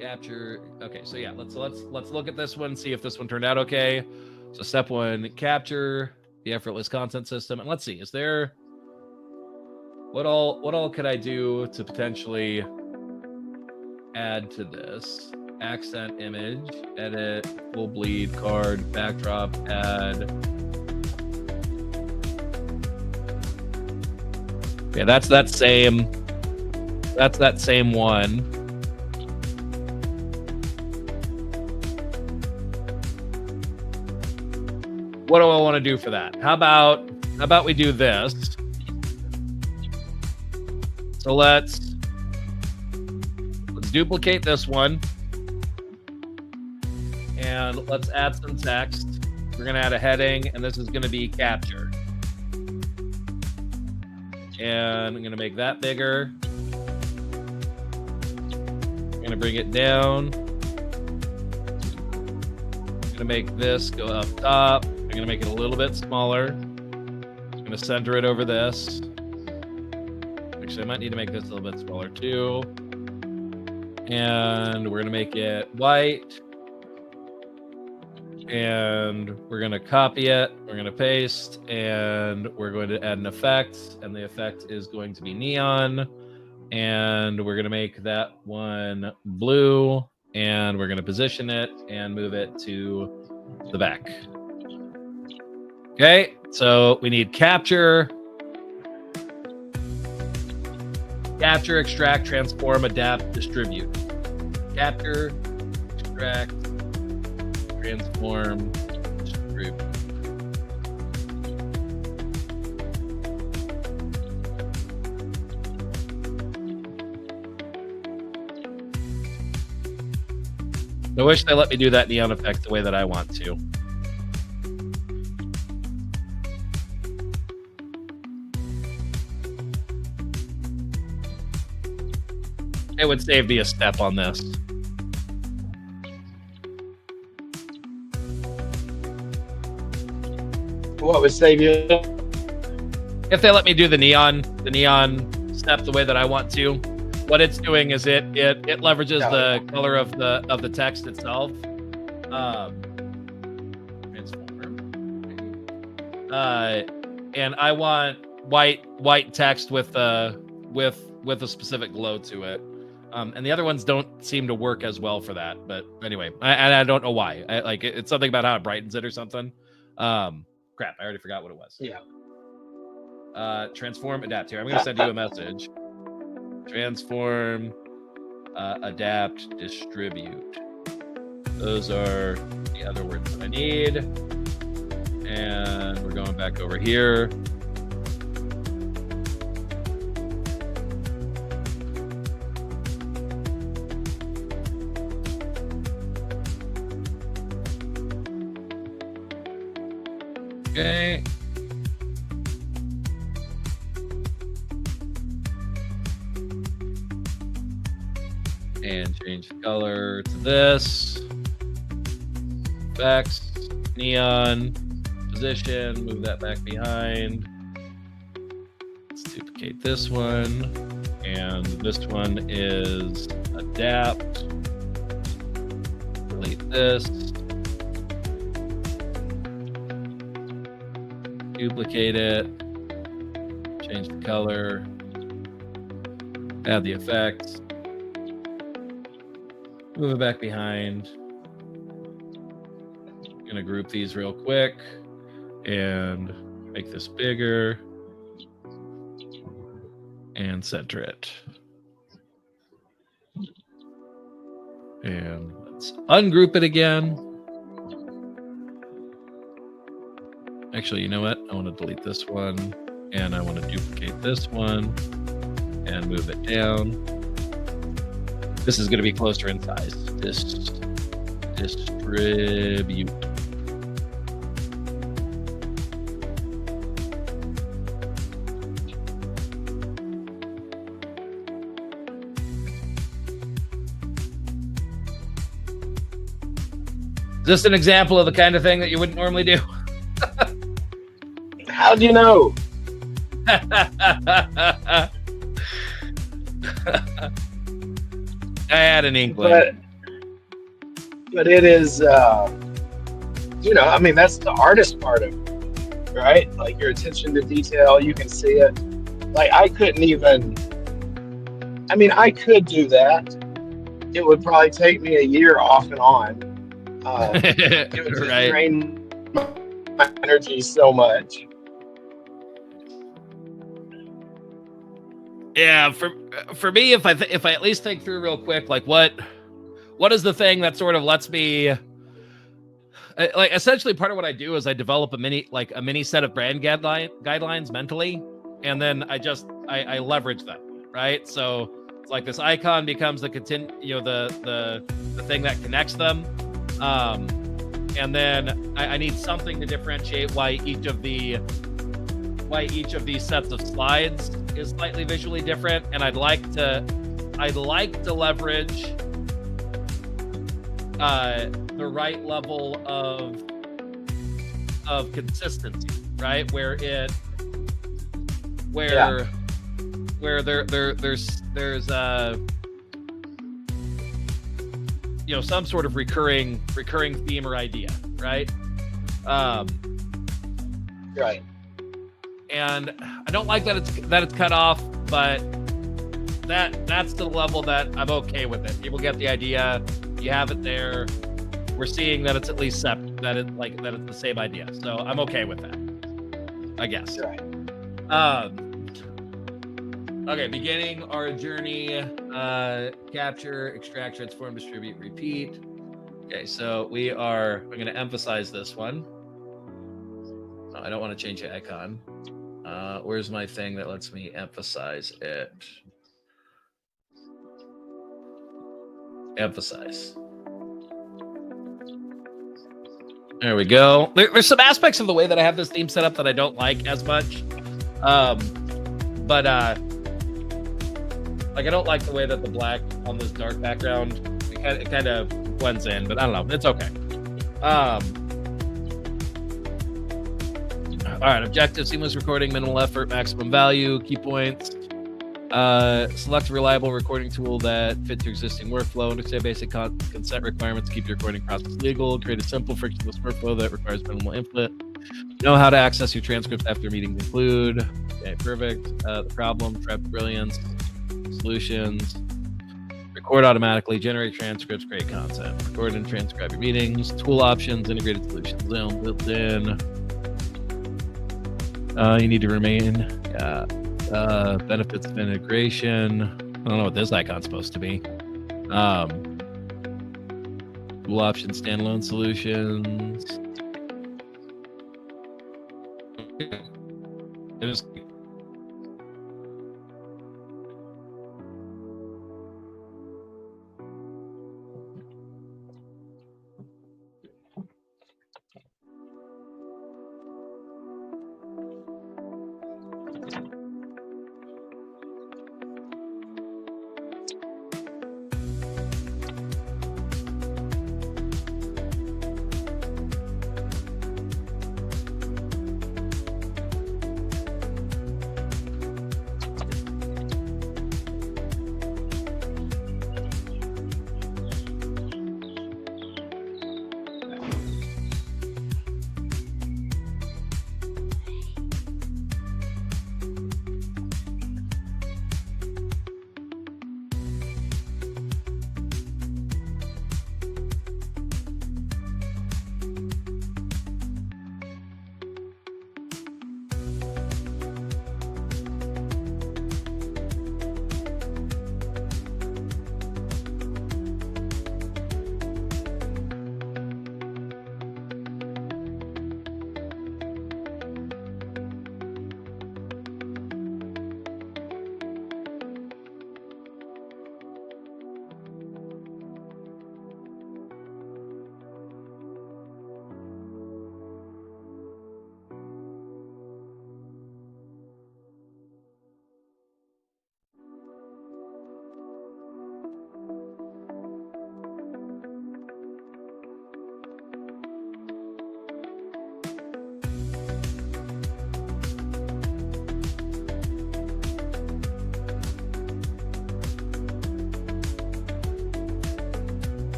Capture. Okay, so yeah, let's look at this one, see if this one turned out okay. So step one, capture the effortless content system, and let's see, is there what all could I do to potentially add to this? Accent image, edit, full bleed, card, backdrop, add. Yeah, that's that same one. What do I want to do for that? How about we do this? So let's duplicate this one. And let's add some text. We're going to add a heading, and this is going to be capture. And I'm going to make that bigger. I'm going to bring it down. I'm going to make this go up top. I'm going to make it a little bit smaller. I'm going to center it over this. Actually, I might need to make this a little bit smaller too. And we're going to make it white. And we're going to copy it. We're going to paste. And we're going to add an effect. And the effect is going to be neon. And we're going to make that one blue. And we're going to position it and move it to the back. Okay, so we need capture, extract, transform, adapt, distribute. Capture, extract, transform, distribute. I wish they let me do that neon effect the way that I want to. It would save me a step on this. What would save you? If they let me do the neon step the way that I want to. What it's doing is it leverages the color of the text itself. Transform. And I want white text with a specific glow to it. And the other ones don't seem to work as well for that. But anyway, I don't know why. It's something about how it brightens it or something. Crap, I already forgot what it was. Yeah. Transform, adapt. Here, I'm going to send you a message. Transform, adapt, distribute. Those are the other words that I need. And we're going back over here. Okay. and change the color to this. Effects, neon, position, move that back behind. Let's duplicate this one. And this one is adapt. Delete this. Duplicate it. Change the color. Add the effects. Move it back behind. I'm gonna group these real quick and make this bigger and center it. And let's ungroup it again. Actually, you know what? I want to delete this one and I want to duplicate this one and move it down. This is going to be closer in size. Distribute. Is this an example of the kind of thing that you wouldn't normally do? How'd you know? I had an inkling. But it is, you know, I mean, that's the artist part of it, right? Like your attention to detail, you can see it. Like I couldn't even, I mean, I could do that. It would probably take me a year off and on. It would just Right. drain my energy so much. Yeah, for me, if I at least think through real quick, like what is the thing that sort of lets me, like essentially part of what I do is I develop a mini set of brand guidelines mentally, and then I leverage them, right? So it's like this icon becomes the the thing that connects them, and then I need something to differentiate why each of these sets of slides is slightly visually different, and I'd like to leverage the right level of consistency, right? Where there's some sort of recurring theme or idea, right? Right. And I don't like that it's cut off, but that's the level that I'm okay with it. People get the idea. You have it there. We're seeing that it's at least that it's the same idea. So I'm okay with that, I guess. Right. Okay, beginning our journey, capture, extract, transform, distribute, repeat. Okay, so I'm going to emphasize this one. No, I don't want to change the icon. Where's my thing that lets me emphasize it? Emphasize. There we go. There's some aspects of the way that I have this theme set up that I don't like as much. But I don't like the way that the black on this dark background, it kind of blends in, but I don't know. It's okay. All right, objective, seamless recording, minimal effort, maximum value, key points. Select a reliable recording tool that fits your existing workflow. Understand basic consent requirements. Keep your recording process legal. Create a simple, frictionless workflow that requires minimal input. Know how to access your transcripts after meetings include. Okay, perfect. The problem, trap brilliance, solutions. Record automatically, generate transcripts, create content. Record and transcribe your meetings. Tool options, integrated solutions, zone built in. You need to remain. Benefits of integration. I don't know what this icon's supposed to be. Tool options, standalone solutions.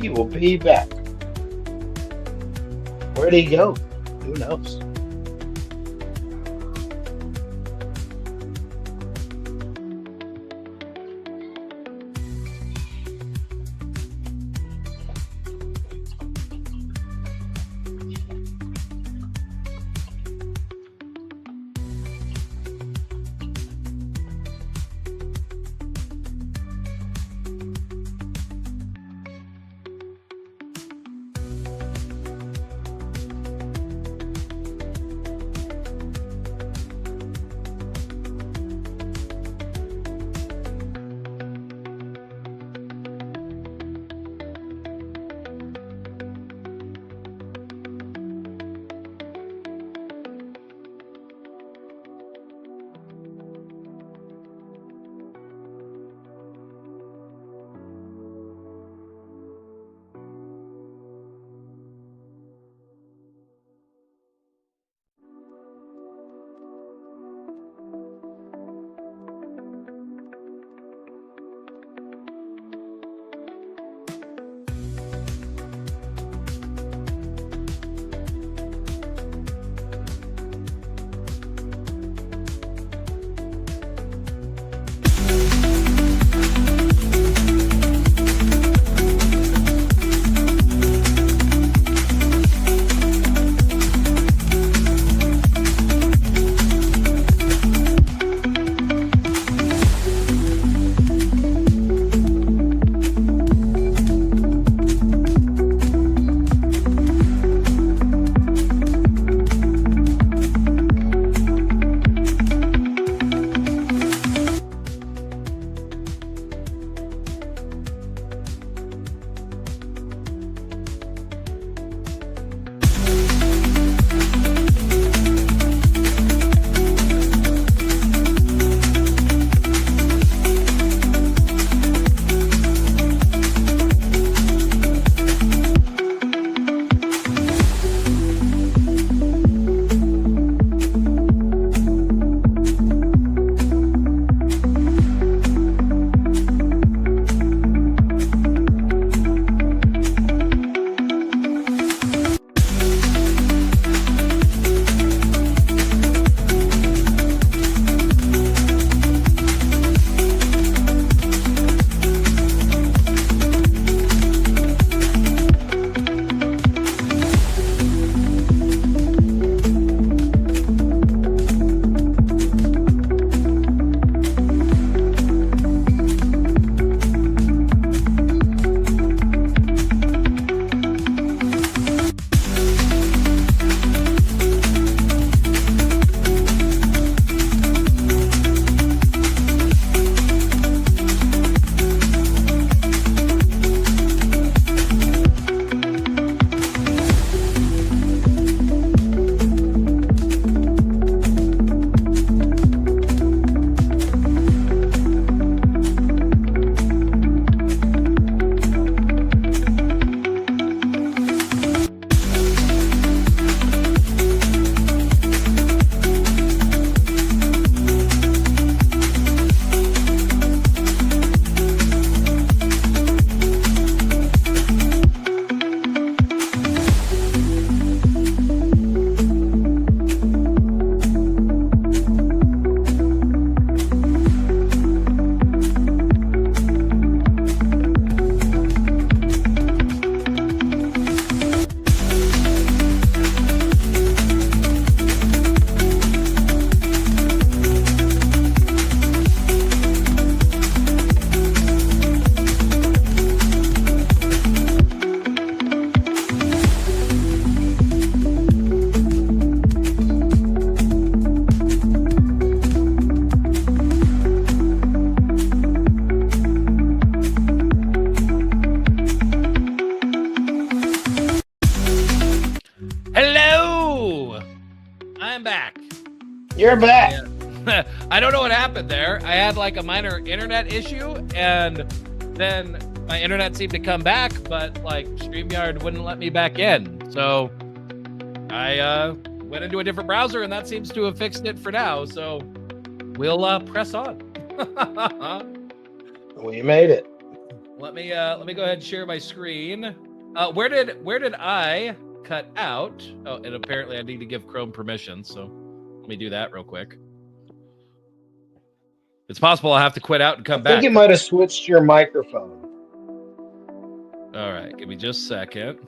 he will be back. Where'd he go? Who knows? You're back. Yeah. I don't know what happened there. I had like a minor internet issue, and then my internet seemed to come back, but like StreamYard wouldn't let me back in. So I went into a different browser, and that seems to have fixed it for now. So we'll press on. We made it. Let me go ahead and share my screen. Where did I cut out? Oh, and apparently I need to give Chrome permission, so let me do that real quick. It's possible I'll have to quit out and come I back. think it might have switched your microphone. All right, give me just a second.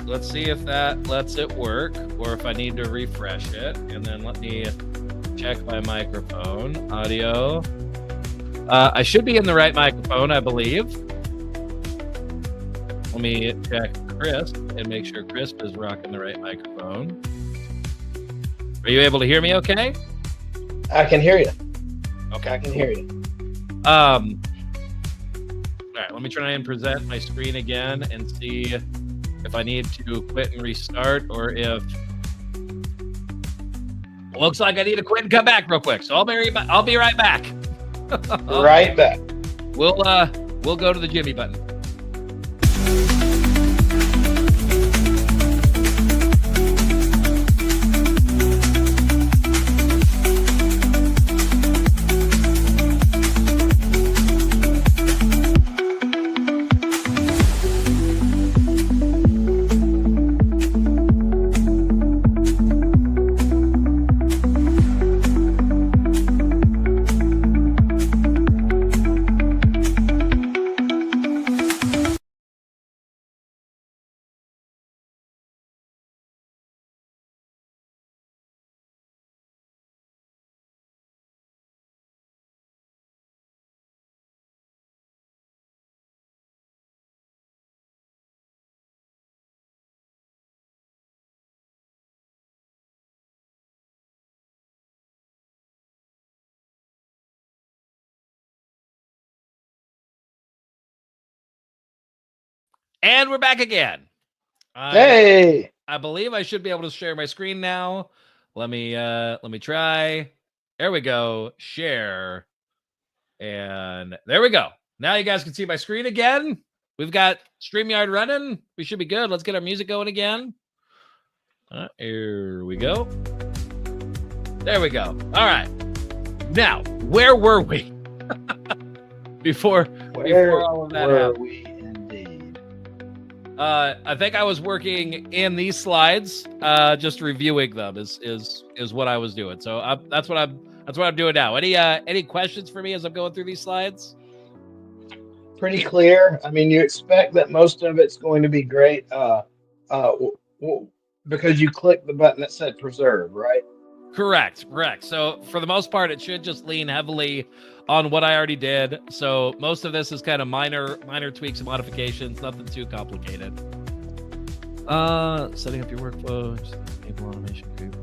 Let's see if that lets it work, or if I need to refresh it. And then let me check my microphone audio. I should be in the right microphone, I believe. Let me check Crisp and make sure Crisp is rocking the right microphone. Are you able to hear me okay? I can hear you. Okay, I can hear you. All right, let me try and present my screen again and see if I need to quit and restart, or if looks like I need to quit and come back real quick. So I'll be right back. Right back. We'll go to the Jimmy button. And we're back again. Hey. I believe I should be able to share my screen now. Let me try. There we go. Share. And there we go. Now you guys can see my screen again. We've got StreamYard running. We should be good. Let's get our music going again. Here we go. There we go. All right. Now, where were we? before all of that happened? We indeed. I think I was working in these slides, just reviewing them is what I was doing. So that's what I'm doing now. Any questions for me as I'm going through these slides? Pretty clear. I mean, you expect that most of it's going to be great, because you clicked the button that said preserve, right? Correct. So for the most part, it should just lean heavily on what I already did. So most of this is kind of minor tweaks and modifications, nothing too complicated. Setting up your workflow, just enable automation group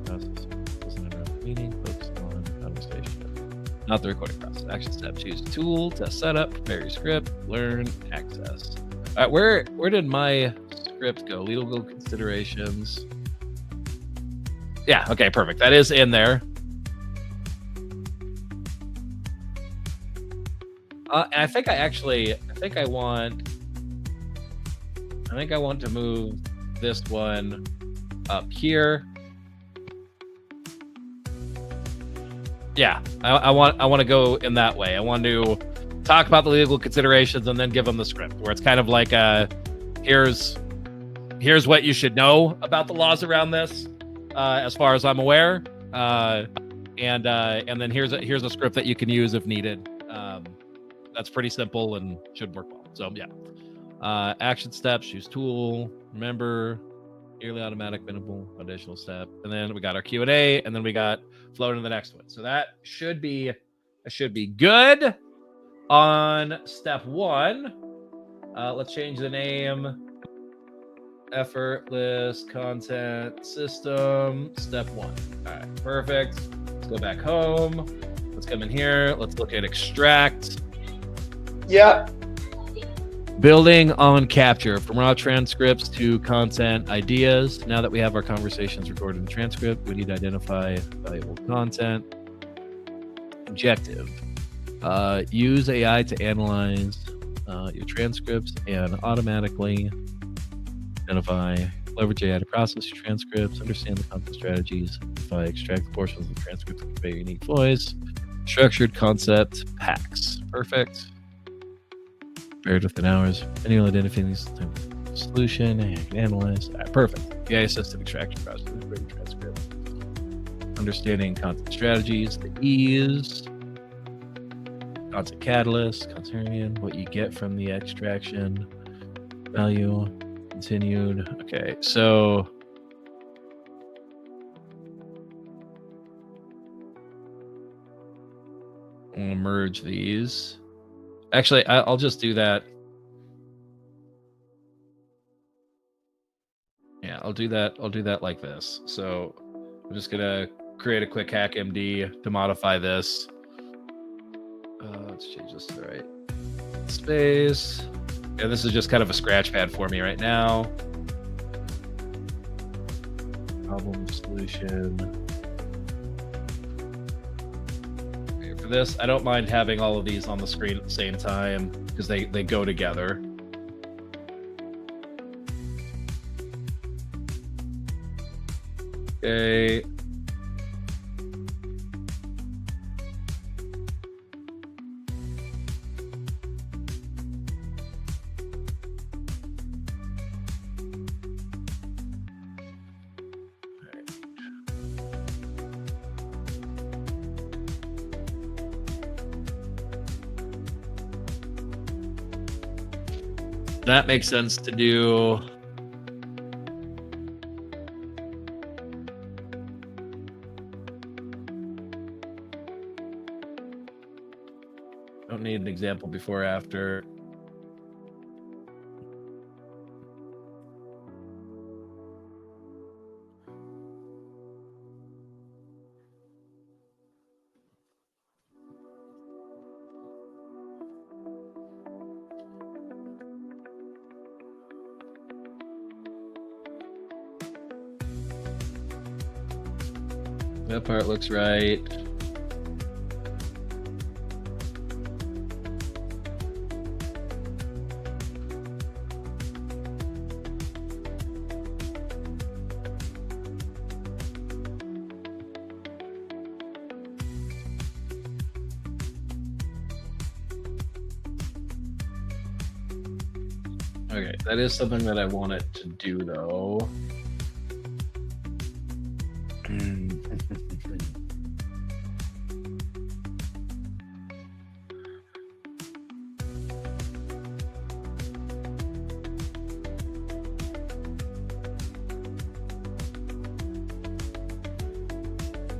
process, doesn't interrupt meeting, focus on administration, not the recording process. Action step: choose tool, test setup, prepare your script, learn, access. All right, where did my script go? Legal considerations. Yeah, okay, perfect. That is in there. And I think I want to move this one up here. Yeah, I want to go in that way. I want to talk about the legal considerations and then give them the script, where it's kind of like here's what you should know about the laws around this, as far as I'm aware, and then here's a script that you can use if needed. That's pretty simple and should work well. So yeah, action steps: choose tool, remember, yearly automatic minimal foundational step, and then we got our Q&A, and then we got flow to the next one. So that should be good on step one. Let's change the name: effortless content system step 1. All right, perfect. Let's go back home. Let's come in here. Let's look at extract. Yeah. Building on capture, from raw transcripts to content ideas. Now that we have our conversations recorded in transcript, we need to identify valuable content. Objective: use AI to analyze your transcripts and automatically identify Leverage AI to process your transcripts, understand the content strategies, extract the portions of the transcript to convey your unique voice. Structured concept packs. Perfect. Buried within hours. Manual identifying these solution and analyze. All right, perfect. AI assisted extraction process. Transcript. Understanding content strategies. The E's. Content catalyst. Content what you get from the extraction. Value. Continued. Okay, so I'm gonna merge these. Actually, I'll just do that. Yeah, I'll do that. I'll do that like this. So I'm just gonna create a quick hack MD to modify this. Let's change this to the right space. Yeah, this is just kind of a scratch pad for me right now. Problem solution. Okay, for this, I don't mind having all of these on the screen at the same time because they go together. Okay. That makes sense to do. Don't need an example before or after. That part looks right. Okay, that is something that I want it to do though.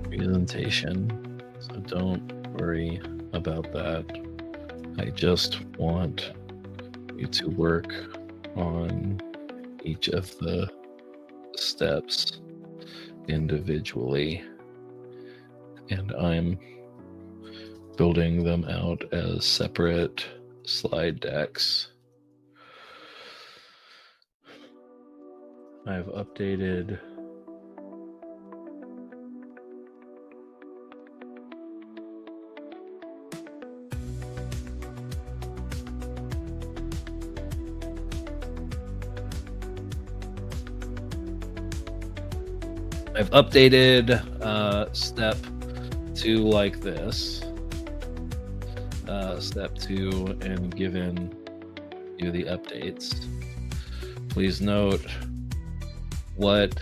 Presentation, so don't worry about that. I just want you to work on each of the steps individually, and I'm building them out as separate slide decks. I've updated step 2 like this. Step 2 and given you the updates. Please note what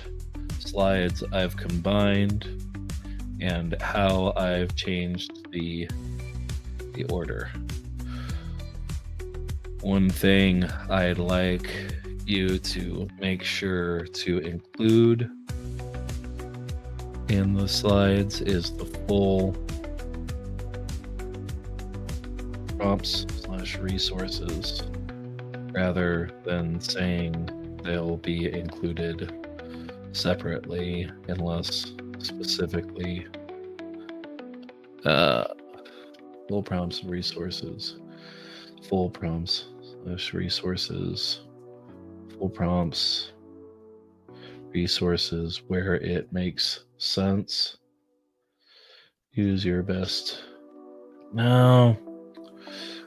slides I've combined and how I've changed the order. One thing I'd like you to make sure to include in the slides is the full prompts/resources rather than saying they'll be included separately unless specifically full prompts and resources, full prompts/resources, full prompts resources where it makes sense. Use your best. No.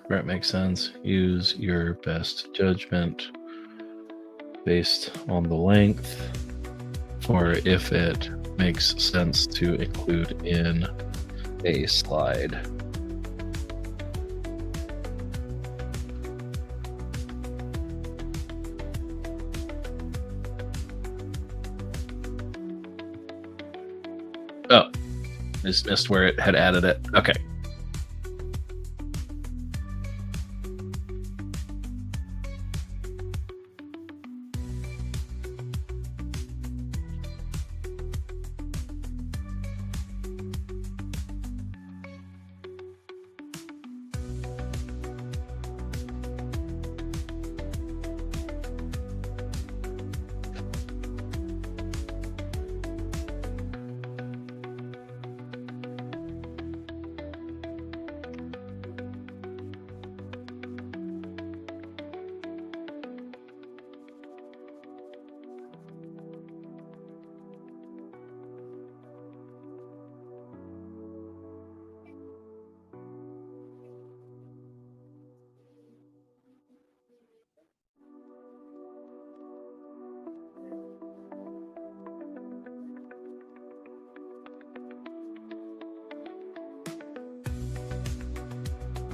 Where it makes sense, use your best judgment based on the length, or if it makes sense to include in a slide. Oh, just missed where it had added it. Okay.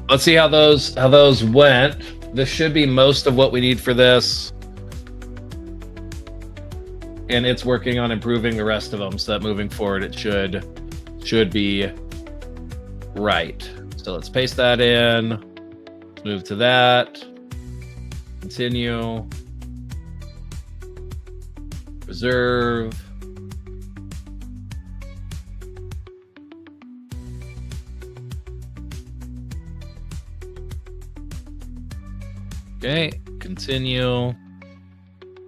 Let's see how those went. This should be most of what we need for this. And it's working on improving the rest of them, so that moving forward it should be right. So let's paste that in. Let's move to that. Continue. Preserve. Okay, continue. Oh,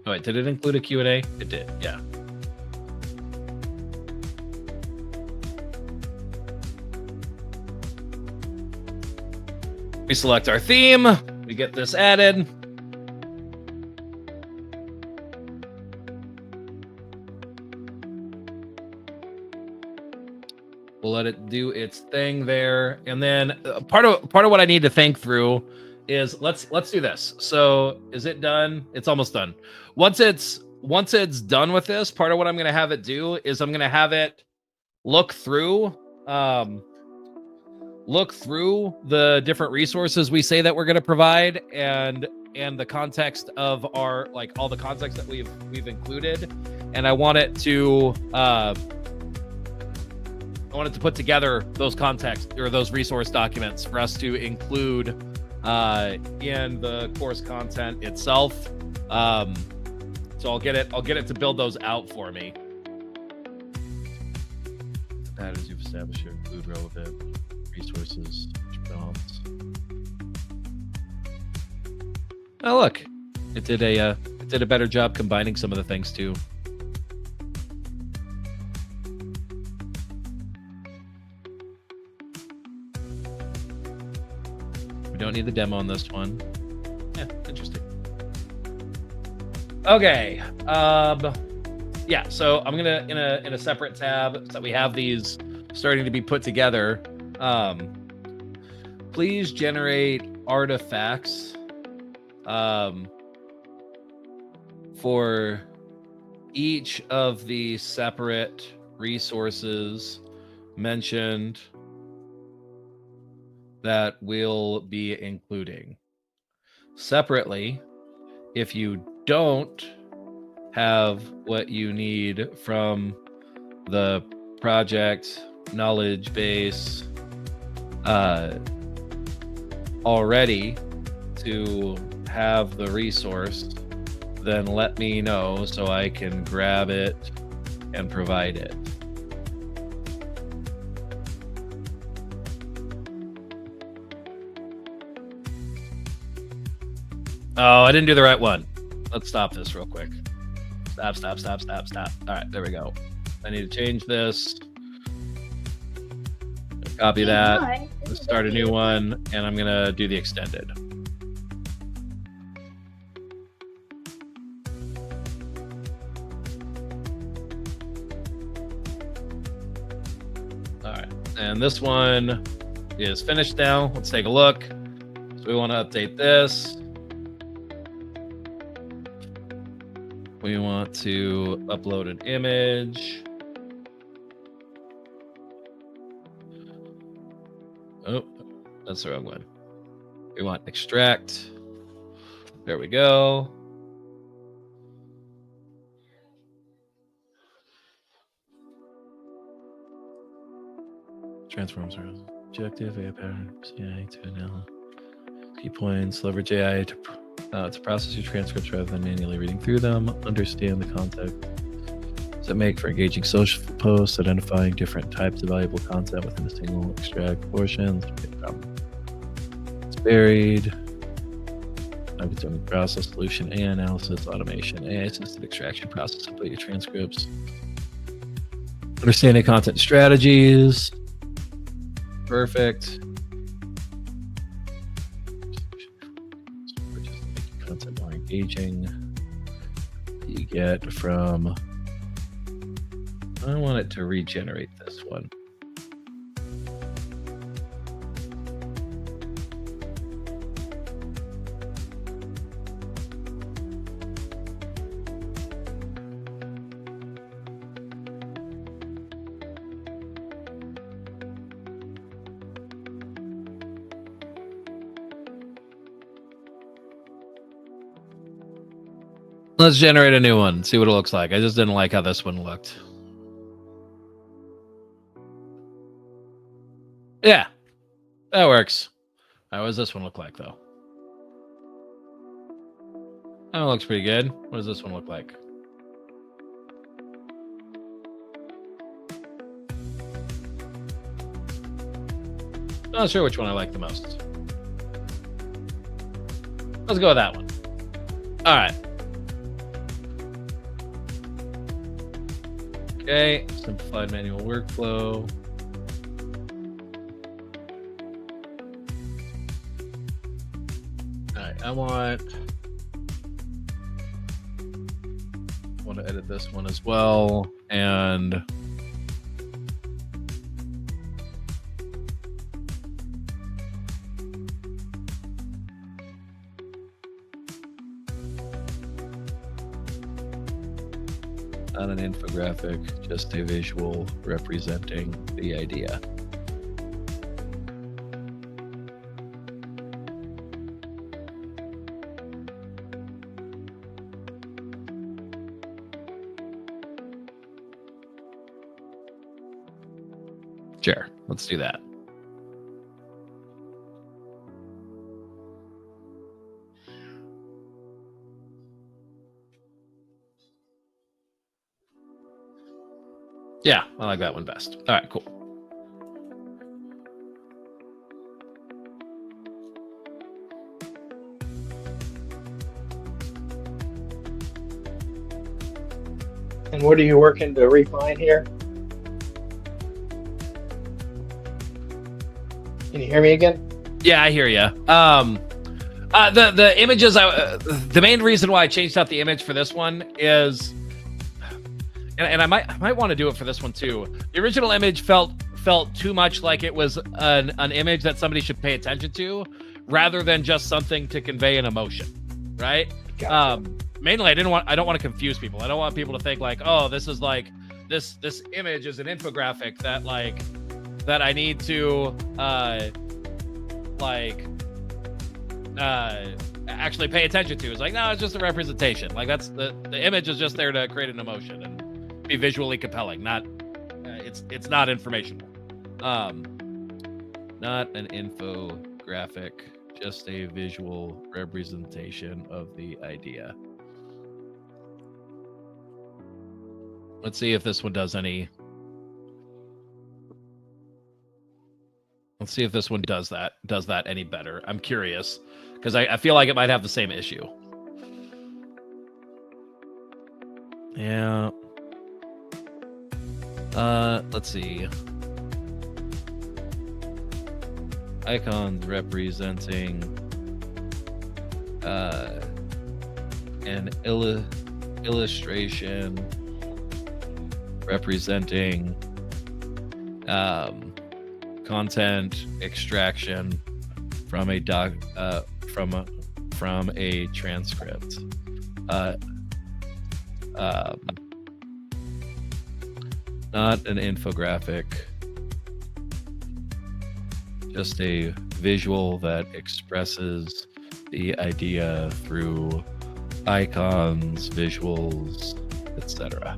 wait, did it include a Q&A? It did, yeah. We select our theme. We get this added. We'll let it do its thing there. And then part of what I need to think through is let's do this. So is it done? It's almost done. Once it's done with this, part of what I'm going to have it do is I'm going to have it look through the different resources we say that we're going to provide and the context of our, like, all the context that we've included. And I want it to put together those context or those resource documents for us to include in the course content itself. So I'll get it to build those out for me. Patterns you've established here include relevant resources. Prompts. Oh, look, it did a better job combining some of the things too. We don't need the demo on this one. Yeah, interesting. Okay. Yeah, so I'm gonna in a separate tab so that we have these starting to be put together. Please generate artifacts for each of the separate resources mentioned that we'll be including. Separately, if you don't have what you need from the project knowledge base already to have the resource, then let me know so I can grab it and provide it. Oh, I didn't do the right one. Let's stop this real quick. Stop. All right, there we go. I need to change this. Copy that. Let's start a new one, and I'm gonna do the extended. All right, and this one is finished now. Let's take a look. So we want to update this. We want to upload an image. Oh, that's the wrong one. We want extract. There we go. Transforms our objective, AI patterns, AI to analyze key points, leverage AI to process your transcripts rather than manually reading through them, understand the context that make for engaging social posts, identifying different types of valuable content within a single extract portion. It's buried. Time-consuming process, solution, AI analysis, automation, AI-assisted extraction process, upload your transcripts. Understanding content strategies. Perfect. Just making content more engaging. You get from. I want it to regenerate this one. Let's generate a new one, see what it looks like. I just didn't like how this one looked. Yeah, that works. How does this one look like, though? That one looks pretty good. What does this one look like? Not sure which one I like the most. Let's go with that one. All right. Okay, simplified manual workflow. All right, I want to edit this one as well, and not an infographic, just a visual representing the idea. Sure, let's do that. Yeah, I like that one best. All right, cool. And what are you working to refine here? Can you hear me again? Yeah, I hear you. The images. The main reason why I changed out the image for this one is, and I might want to do it for this one too. The original image felt too much like it was an image that somebody should pay attention to, rather than just something to convey an emotion, right? Gotcha. Mainly, I don't want to confuse people. I don't want people to think like, oh, this is like this image is an infographic that I need to actually pay attention to. It's like, no, it's just a representation. Like that's the image is just there to create an emotion and be visually compelling. Not it's not informational. Not an infographic, just a visual representation of the idea. Let's see if this one does any. Let's see if this one does that any better. I'm curious because I feel like it might have the same issue. Yeah. Let's see. Icons representing an illustration representing content extraction from a from a transcript. Not an infographic, just a visual that expresses the idea through icons, visuals, etc.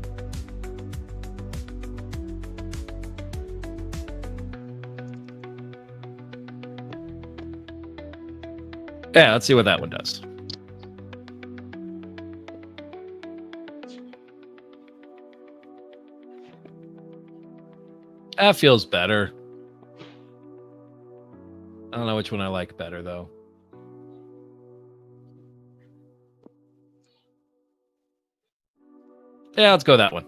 Yeah, let's see what that one does. That feels better. I don't know which one I like better, though. Yeah, let's go with that one.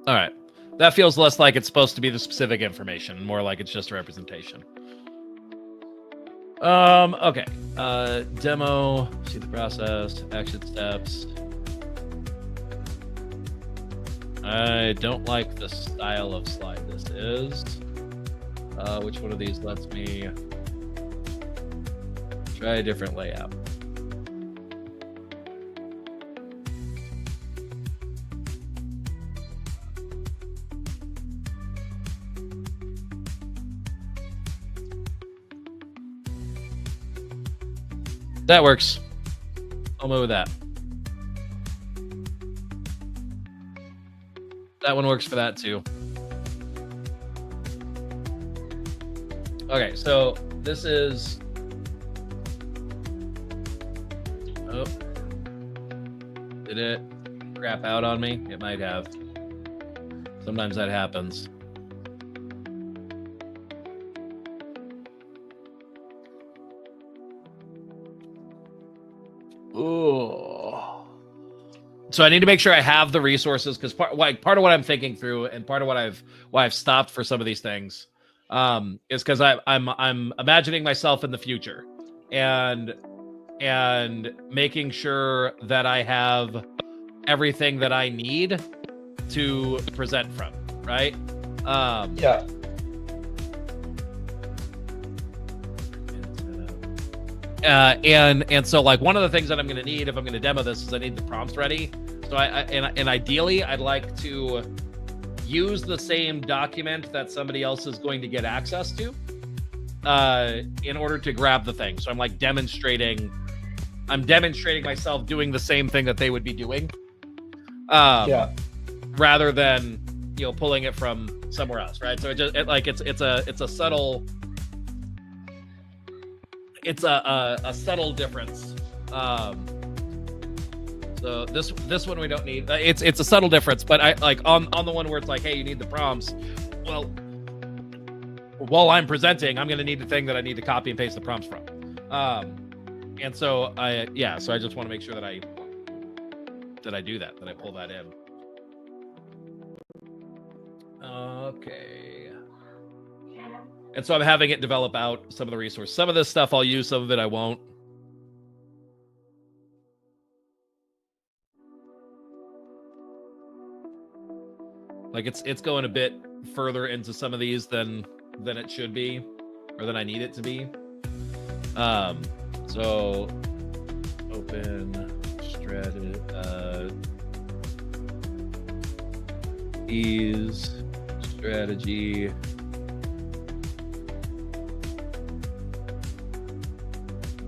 All right. That feels less like it's supposed to be the specific information, more like it's just a representation. Okay. Demo, see the process, action steps. I don't like the style of slide this is. Which one of these lets me try a different layout? That works. I'll move with that. That one works for that too. Okay, so this is... Oh. Did it crap out on me? It might have. Sometimes that happens. Oh. So I need to make sure I have the resources, because part of what I'm thinking through, and part of why I've stopped for some of these things, is because I'm imagining myself in the future, and making sure that I have everything that I need to present from, right? Yeah. And so, like, one of the things that I'm going to need if I'm going to demo this is I need the prompts ready. So and ideally I'd like to use the same document that somebody else is going to get access to in order to grab the thing. So I'm like demonstrating myself doing the same thing that they would be doing. Rather than, pulling it from somewhere else, right? So it's a subtle, it's a subtle difference. So this one we don't need. It's a subtle difference, but I like on the one where it's like, hey, you need the prompts. Well, while I'm presenting, I'm going to need the thing that I need to copy and paste the prompts from. And so I just want to make sure that I do that I pull that in. Okay. And so I'm having it develop out some of the resources. Some of this stuff I'll use, some of it I won't. Like it's going a bit further into some of these than it should be, or than I need it to be. So open ease strategy.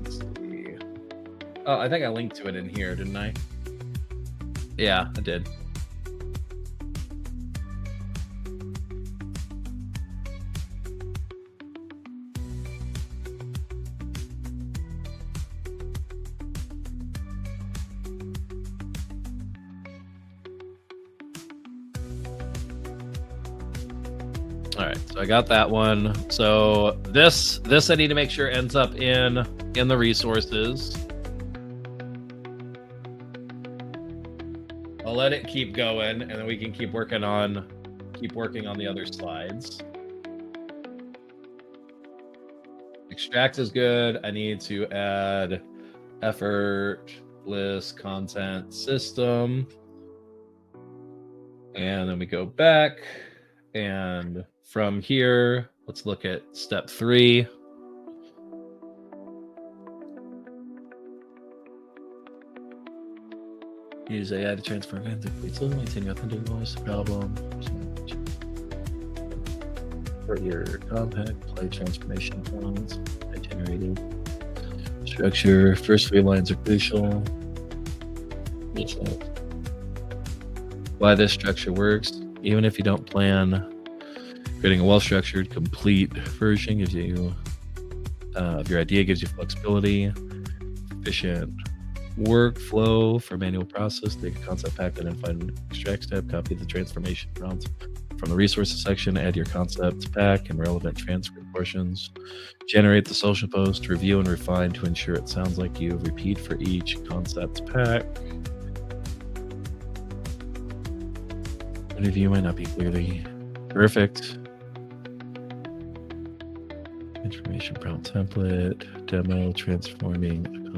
Let's see. Oh, I think I linked to it in here, didn't I? Yeah, I did. All right, so I got that one. So this I need to make sure ends up in the resources. I'll let it keep going, and then we can keep working on the other slides. Extract is good. I need to add effort, list, content, system. And then we go back, and from here, let's look at step 3. Use AI to transfer events and complete slow, maintaining authentic voice, problem. For your compact play transformation plans, I generated structure. First 3 lines are crucial. Why this structure works, even if you don't plan, creating a well-structured, complete version gives you of your idea, gives you flexibility, efficient workflow for manual process. Take a concept pack, identify an extract step, copy the transformation prompts from the resources section, add your concept pack and relevant transcript portions, generate the social post, review and refine to ensure it sounds like you, repeat for each concept pack. Review might not be clearly perfect. Information prompt template, demo, transforming a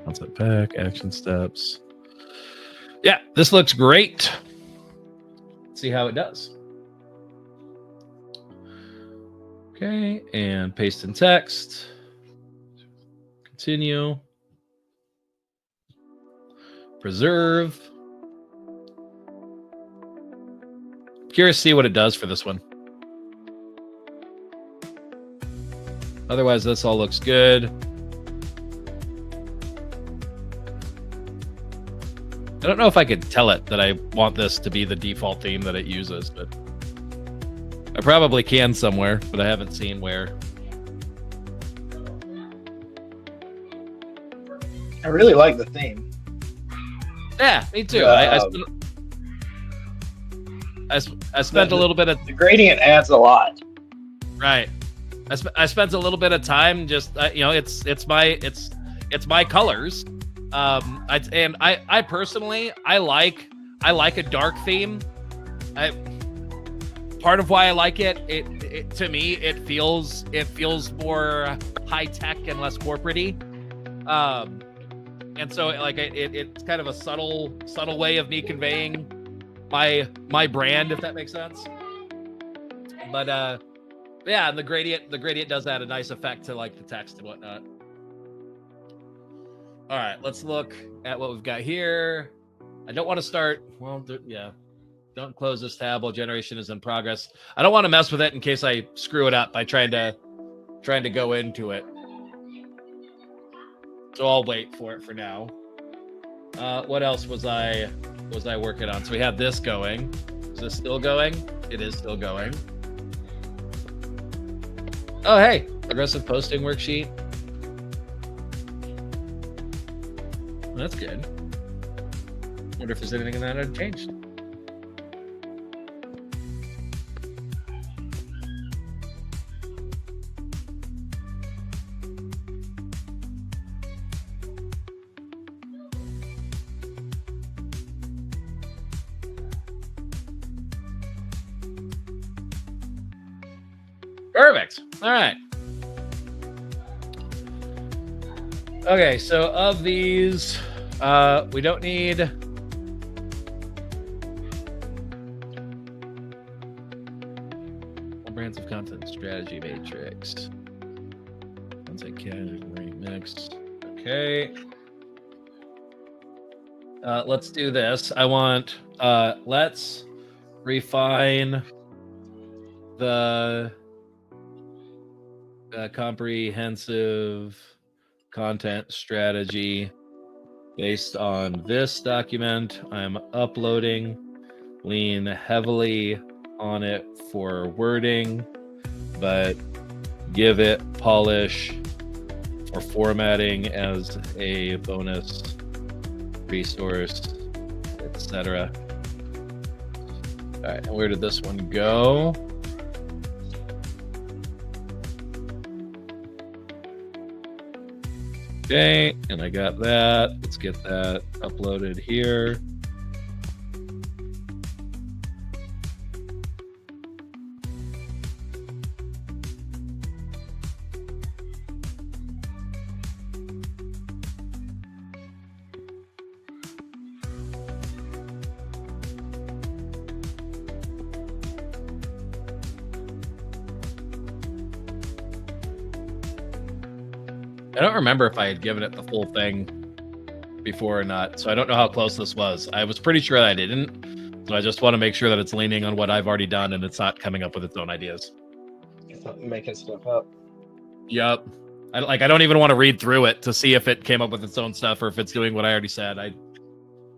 concept pack, action steps. Yeah, this looks great. Let's see how it does. Okay, and paste in text. Continue. Preserve. Curious to see what it does for this one. Otherwise, this all looks good. I don't know if I could tell it that I want this to be the default theme that it uses, but I probably can somewhere, but I haven't seen where. I really like the theme. Yeah, me too. I spent a little bit of the gradient adds a lot. Right. I spent a little bit of time just it's my colors. I personally I like a dark theme. Part of why I like it to me it feels more high tech and less corporate-y. And so it's kind of a subtle way of me conveying my brand, if that makes sense. But yeah, and the gradient does add a nice effect to like the text and whatnot. All right, let's look at what we've got here. I don't want to start. Well, yeah, don't close this tab while generation is in progress. I don't want to mess with it in case I screw it up by trying to go into it. So I'll wait for it for now. What else was I working on? So we have this going. Is this still going? It is still going. Oh, hey, progressive posting worksheet. Well, that's good. Wonder if there's anything in that I've changed. Perfect. All right. Okay, so of these, we don't need comprehensive content strategy matrix. Content category mix. Okay. Let's do this. I want, let's refine the comprehensive content strategy based on this document. I'm uploading, lean heavily on it for wording, but give it polish for formatting as a bonus resource, etc. All right, and where did this one go? Okay, and I got that. Let's get that uploaded here. I don't remember if I had given it the full thing before or not. So I don't know how close this was. I was pretty sure that I didn't. So I just want to make sure that it's leaning on what I've already done and it's not coming up with its own ideas. It's not making stuff up. Yep. I don't even want to read through it to see if it came up with its own stuff or if it's doing what I already said.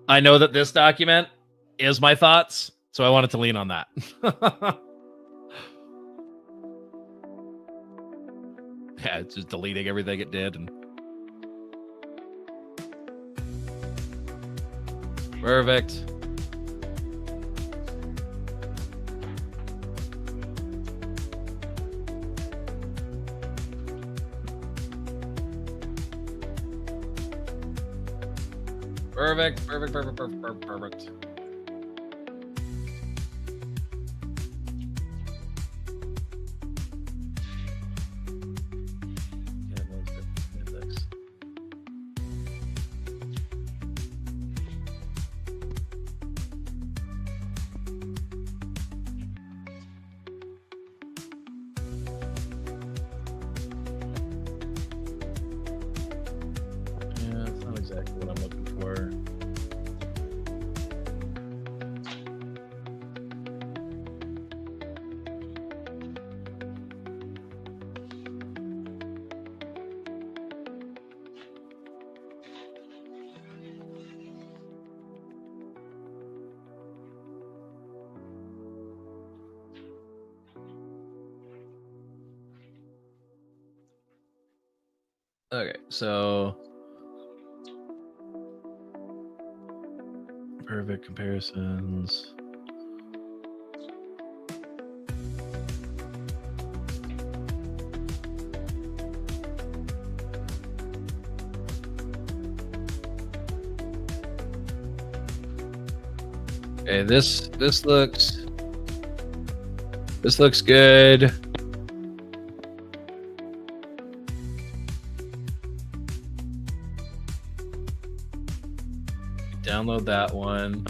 I know that this document is my thoughts, so I wanted to lean on that. Yeah, it's just deleting everything it did. And perfect. Perfect. That's not exactly what I'm looking for. Okay, so perfect comparisons. Okay, this looks good. Download that one.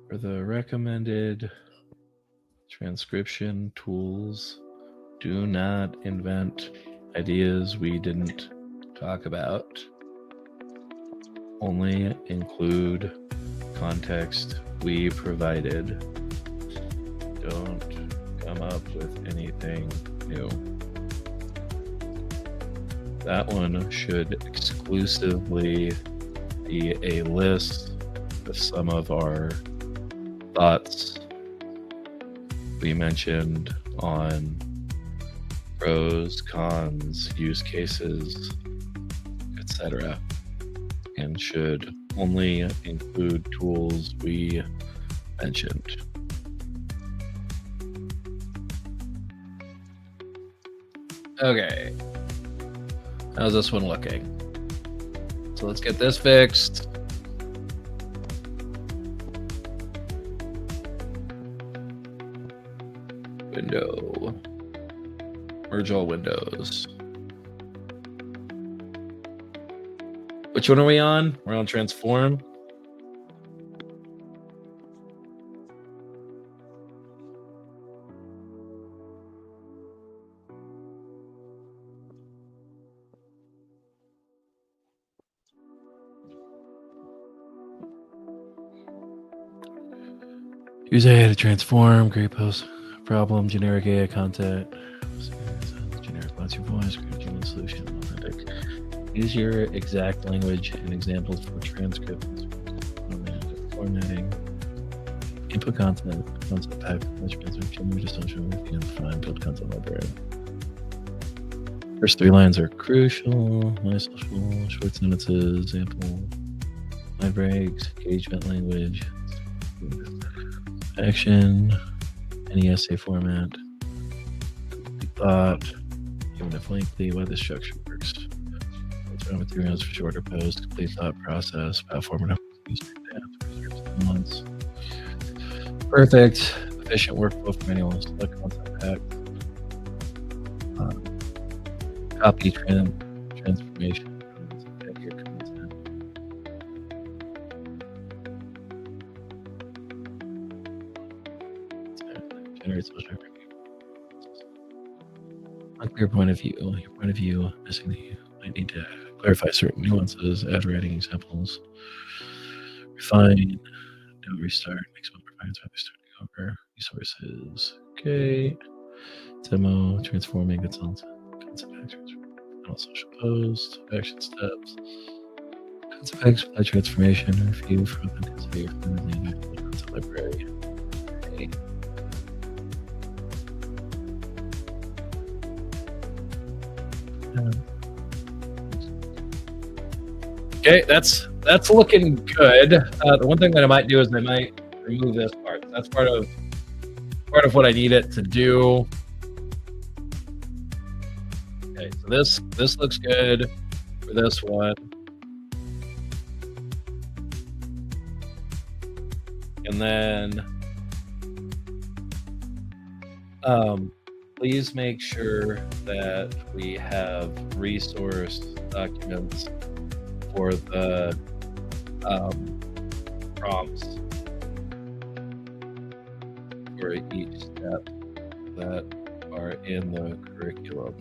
For the recommended transcription tools, do not invent ideas we didn't talk about. Only include context we provided. Don't come up with anything new. That one should exclusively be a list of some of our thoughts we mentioned on pros, cons, use cases, etc., and should only include tools we mentioned. Okay, how's this one looking? So let's get this fixed. Window. Merge all windows. Which one are we on? We're on transform. Use AI to transform, create post problem, generic AI content, generic bots your voice, create human solution, authentic. Use your exact language and examples for transcript, formatting, input content, concept pack, transcription, just don't show everything and define, build content library. First 3 lines are crucial. My social, short sentences, example, line breaks, engagement language. Action, any essay format, thought, even if lengthy, why the structure works. Raw materials for shorter posts, complete thought process, platform and months. Perfect, efficient workflow for anyone. Select content pack. Copy transformation. Your content. Generate social review. Unclear point of view. Your point of view missing. You might need to clarify certain nuances. Add writing examples. Refine. Don't restart. Make some provides by starting over. Resources. Okay. Demo. Transforming content actions. Social post. Action steps. Concept packs with transformation. Review for authenticity. Content library. Okay. Okay, that's looking good. The one thing that I might do is I might remove this part. That's part of what I need it to do. Okay, so this looks good for this one. And then please make sure that we have resource documents for the prompts for each step that are in the curriculum.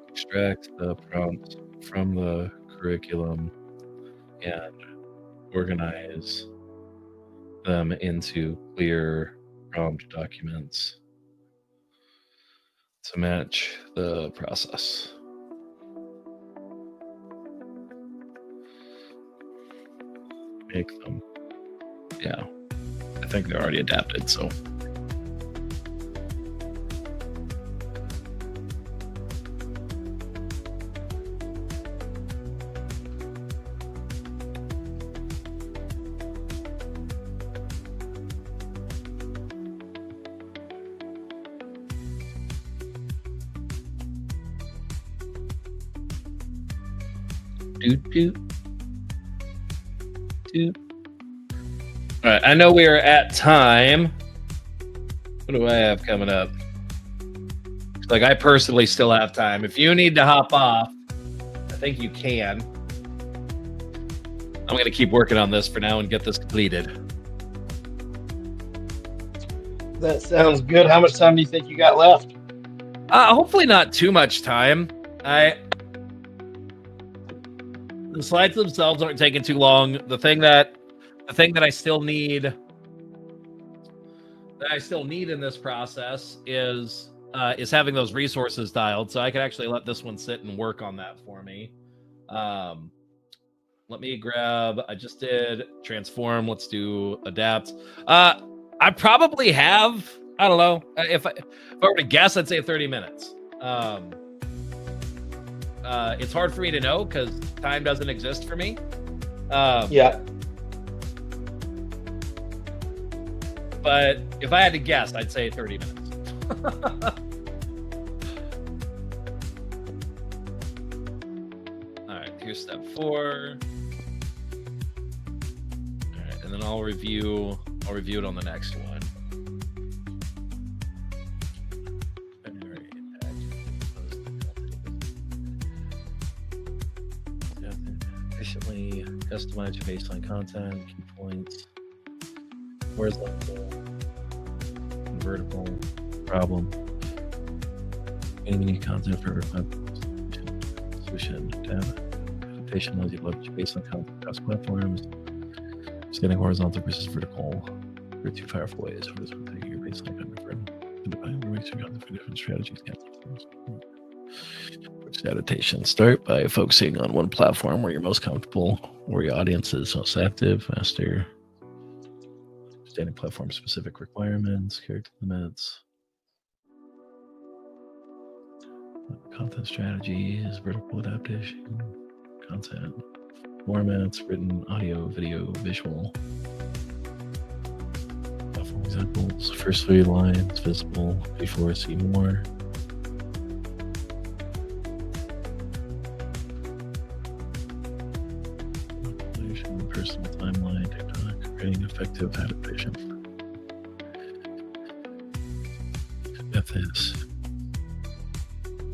Extract the prompts from the curriculum and organize them into clear prompt documents to match the process. Make them. Yeah, I think they're already adapted, so. Doot. All right, I know we are at time. What do I have coming up? Like, I personally still have time. If you need to hop off, I think you can. I'm going to keep working on this for now and get this completed. That sounds good. How much time do you think you got left? Hopefully not too much time. The slides themselves aren't taking too long. The thing that I still need in this process is having those resources dialed, so I can actually let this one sit and work on that for me. Let me grab. I just did transform. Let's do adapt. I probably have. I don't know. If I were to guess, I'd say 30 minutes. It's hard for me to know because time doesn't exist for me. Yeah. But if I had to guess, I'd say 30 minutes. All right, here's step 4. All right, and then I'll review it on the next one. Efficiently customize your baseline content, key points, horizontal, vertical, problem, any unique content for solution, data, adaptation, as you leverage baseline content across platforms, scanning horizontal versus vertical. There are 2 powerful ways. Horizontal taking your baseline content for mixing content for different strategies. Adaptation. Start by focusing on one platform where you're most comfortable, where your audience is most active, master understanding platform specific requirements, character limits, content strategies, vertical adaptation, content. formats, written, audio, video, visual. Platform examples, first 3 lines visible before see more. Personal timeline, TikTok, creating effective adaptation. Got this.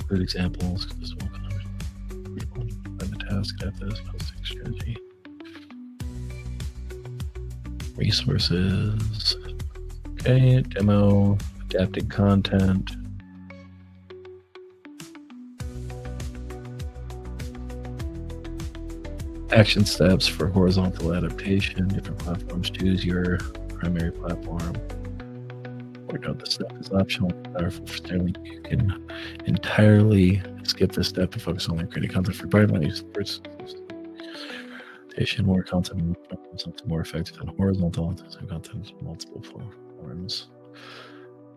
Good examples, because this is more common. By the task, got this, posting strategy. Resources. Okay, demo, adapting content. Action steps for horizontal adaptation. Different platforms. Choose your primary platform. Point out this step is optional. Powerful for Sterling. You can entirely skip this step and focus on creating content for primary. More content, something more effective than horizontal. Some content, multiple platforms.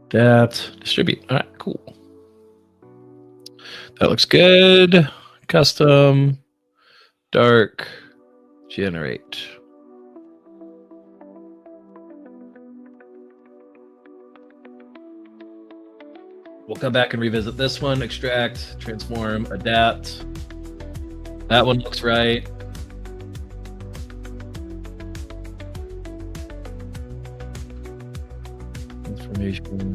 Adapt, distribute. All right, cool. That looks good. Custom. Dark, generate. We'll come back and revisit this one. Extract, transform, adapt. That one looks right. Information.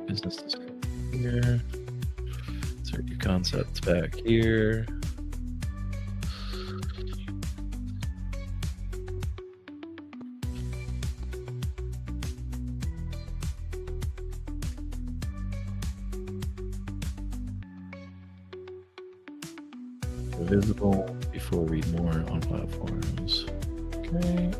Business description. Here. Insert your concepts back here. Visible before read more on platforms. Okay.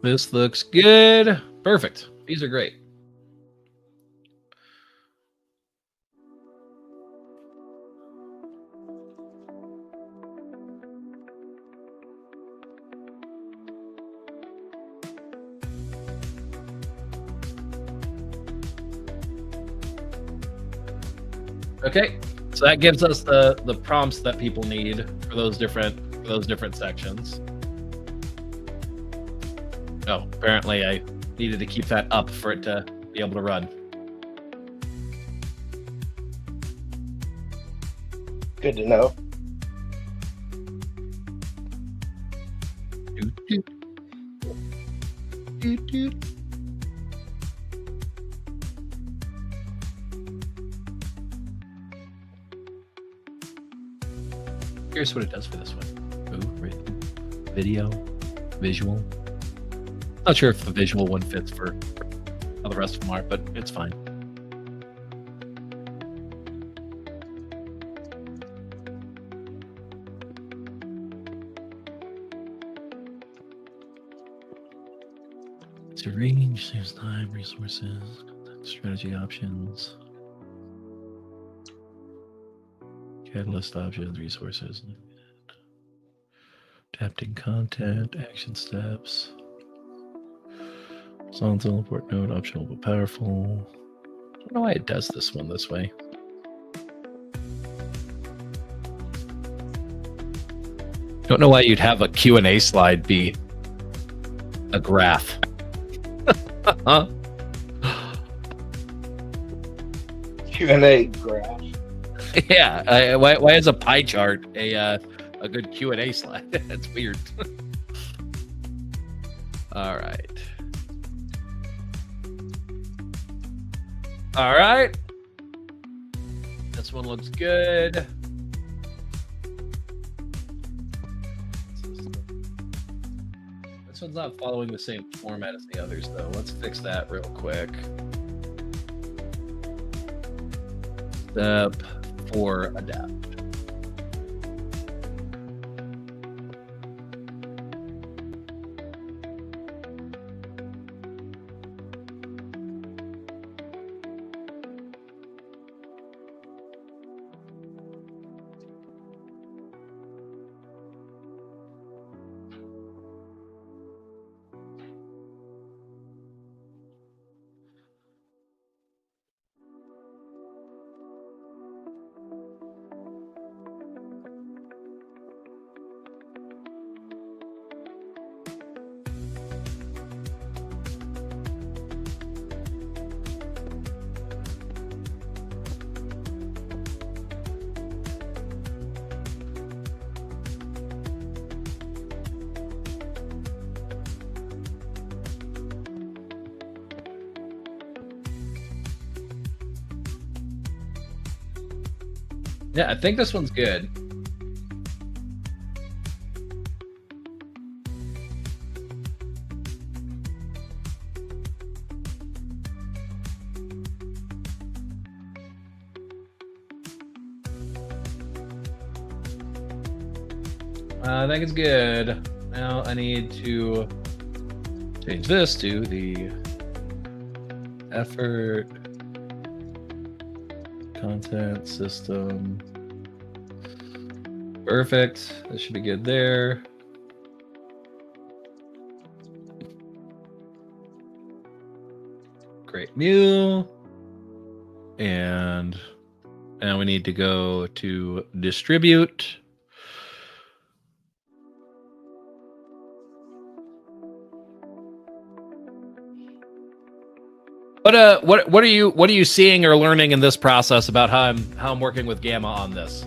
This looks good. Perfect. These are great. Okay, so that gives us the prompts that people need for those different sections. Oh, apparently I needed to keep that up for it to be able to run. Good to know. Doot, doot. Doot, doot. Here's what it does for this one. Ooh, written, video, visual. Not sure if the visual one fits for how the rest of them are, but it's fine. To range, saves time, resources, strategy options, catalyst options, resources, adapting content, action steps. Horizontal, import node, optional but powerful. I don't know why it does this one this way. Don't know why you'd have a Q&A slide be a graph. Huh? Q&A graph. Yeah, why is a pie chart a good Q&A slide? That's weird. All right. All right. This one looks good. This one's not following the same format as the others, though. Let's fix that real quick. Step 4, adapt. Yeah, I think this one's good. I think it's good. Now I need to change this to the effort content system. Perfect. That should be good there. Great mu. And now we need to go to distribute. What are you seeing or learning in this process about how I'm working with Gamma on this?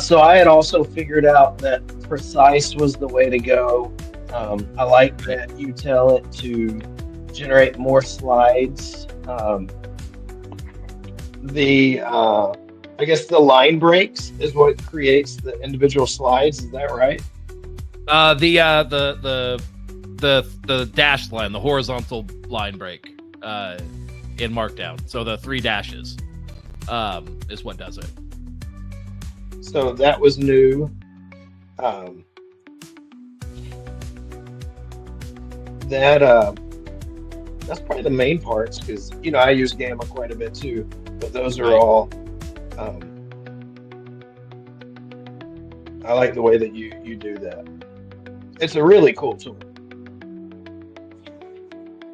So I had also figured out that precise was the way to go. I like that you tell it to generate more slides. I guess the line breaks is what creates the individual slides. Is that right? The dashed line, the horizontal line break, in Markdown. So the 3 dashes, is what does it. So that was new. That's probably the main parts because I use Gamma quite a bit too. But those are Right. all. I like the way that you do that. It's a really cool tool.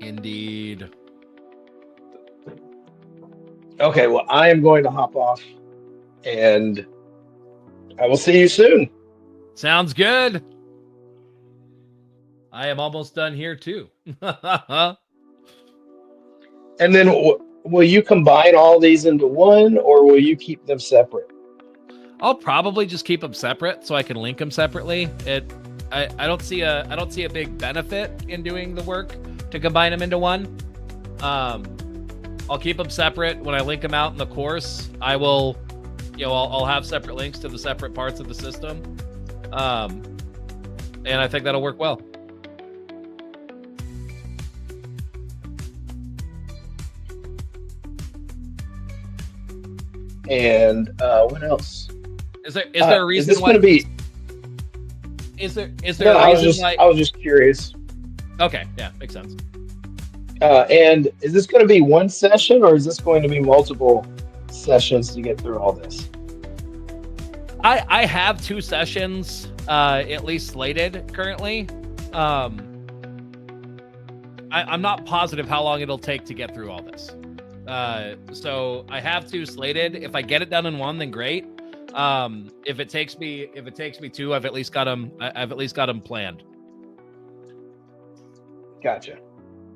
Indeed. Okay, well, I am going to hop off, and I will see you soon. Sounds good. I am almost done here too. And then will you combine all these into one, or will you keep them separate? I'll probably just keep them separate so I can link them separately. I don't see a big benefit in doing the work to combine them into one. I'll keep them separate. When I link them out in the course, I will, I'll have separate links to the separate parts of the system. And I think that'll work well. And what else? Is there a reason is this why? Going to be? Is there No, a reason why? I was just curious. Okay, yeah, makes sense. And is this going to be one session, or is this going to be multiple sessions to get through all this? I have 2 sessions at least slated currently. I'm not positive how long it'll take to get through all this. So I have 2 slated. If I get it done in one, then great. If it takes me 2, I've at least got them planned. Gotcha.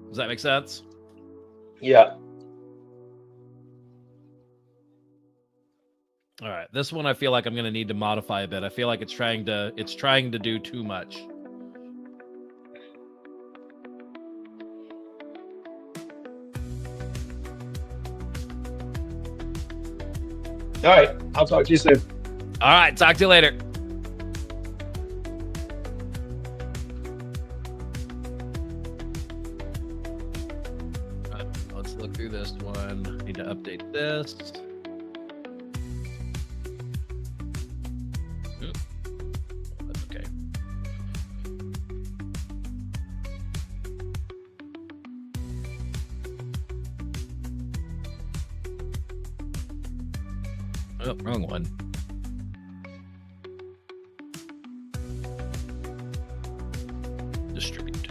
Does that make sense? Yeah. All right. This one I feel like I'm going to need to modify a bit. I feel like it's trying to do too much. All right. I'll talk to you soon. All right. Talk to you later. Let's look through this one. Need to update this. Oop. That's okay. Oh, wrong one. Distribute.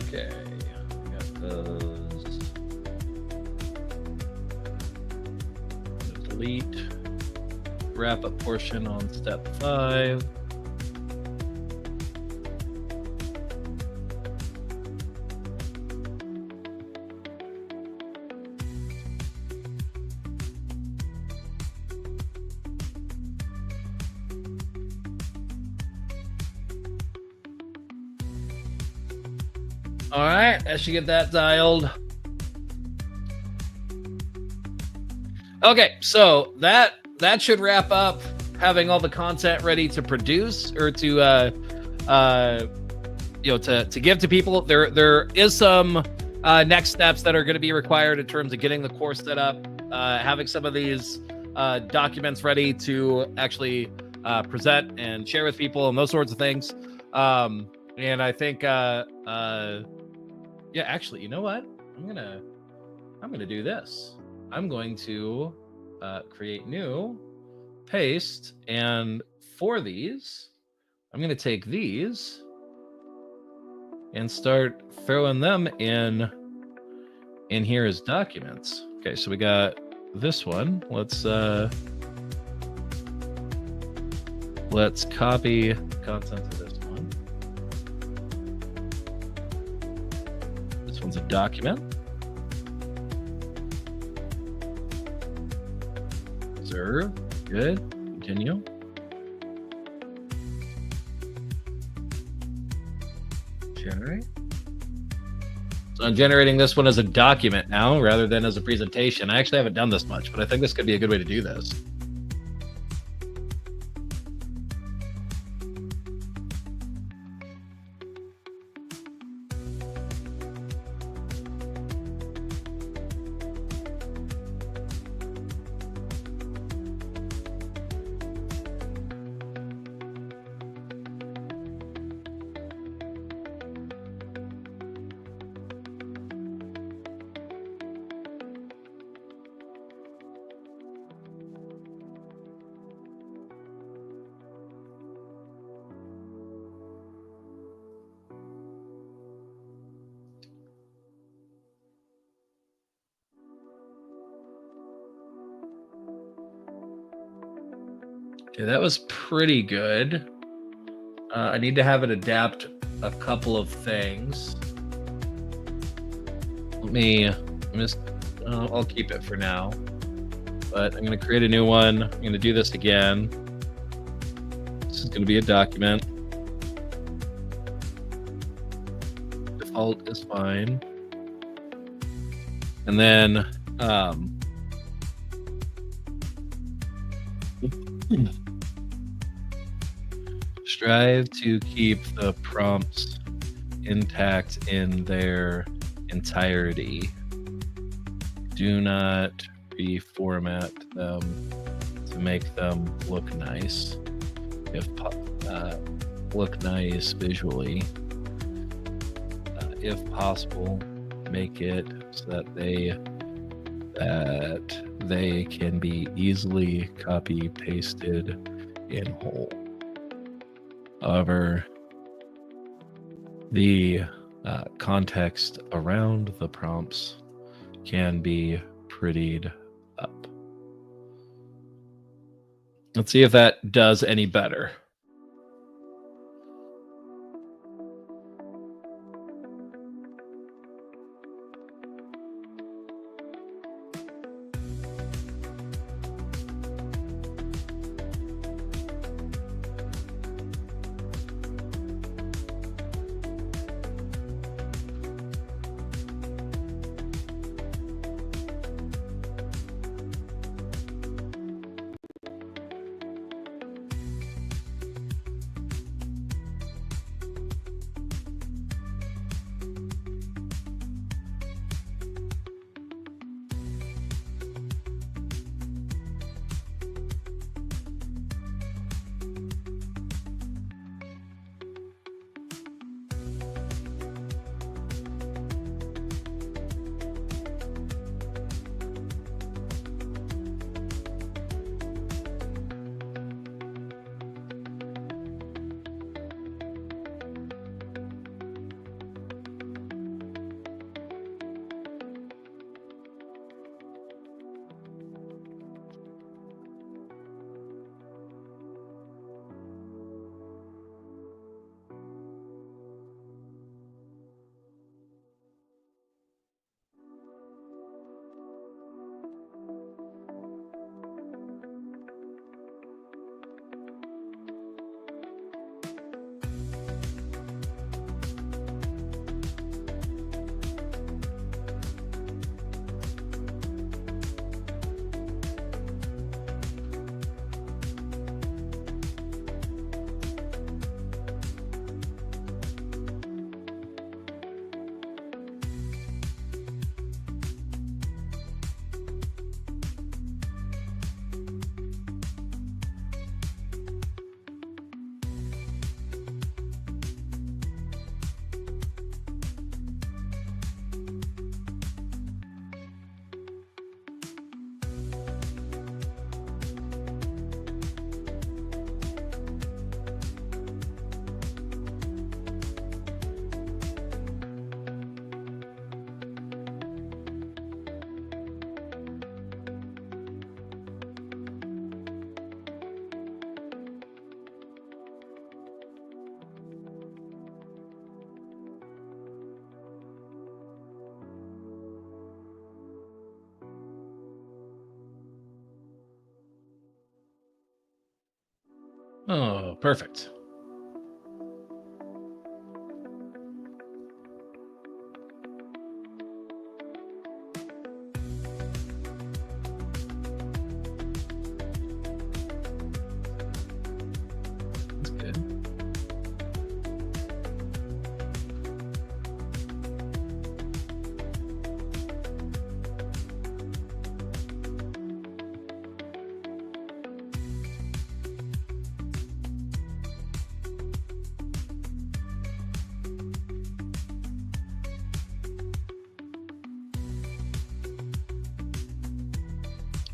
Okay, got those. Delete. Wrap up portion on step 5. All right, I should get that dialed. Okay, so that should wrap up having all the content ready to produce or to to give to people. There is some next steps that are going to be required in terms of getting the course set up, having some of these documents ready to actually present and share with people and those sorts of things. And I think yeah, actually, you know what? I'm gonna do this. I'm going to create new, paste, and for these, I'm gonna take these and start throwing them in here as documents. Okay, so we got this one. Let's copy content of this one. This one's a document. Observe. Good. Continue. Generate. So I'm generating this one as a document now rather than as a presentation. I actually haven't done this much, but I think this could be a good way to do this. Okay, that was pretty good. I need to have it adapt a couple of things. I'll keep it for now. But I'm going to create a new one. I'm going to do this again. This is going to be a document. Default is fine. And then strive to keep the prompts intact in their entirety. Do not reformat them to make them look nice. Look nice visually. If possible, make it so that they can be easily copy pasted in whole. However, the context around the prompts can be prettied up. Let's see if that does any better. Oh, perfect. That's good.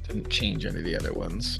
Didn't change any of the other ones.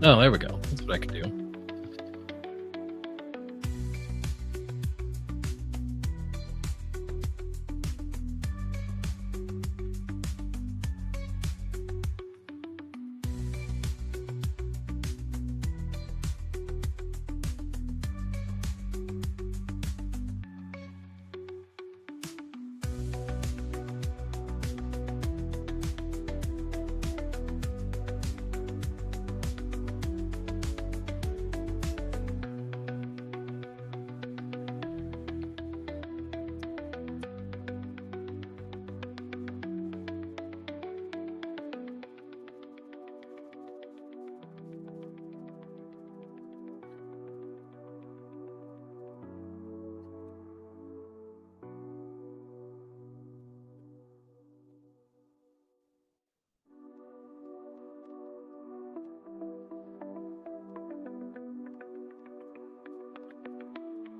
Oh, there we go. That's what I could do.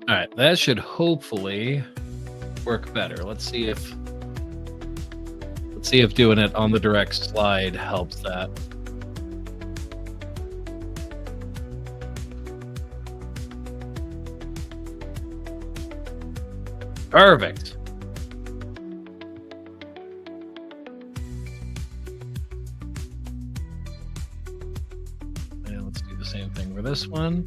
All right, that should hopefully work better. Let's see if doing it on the direct slide helps that. Perfect. And let's do the same thing for this one.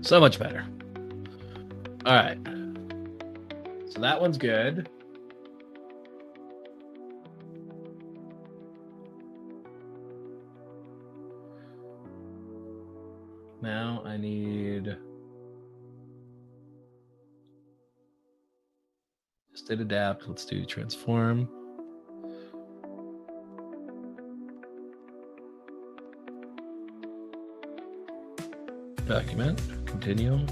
So much better. All right. So that one's good. Now I need... Just did adapt. Let's do transform. Document. Continue.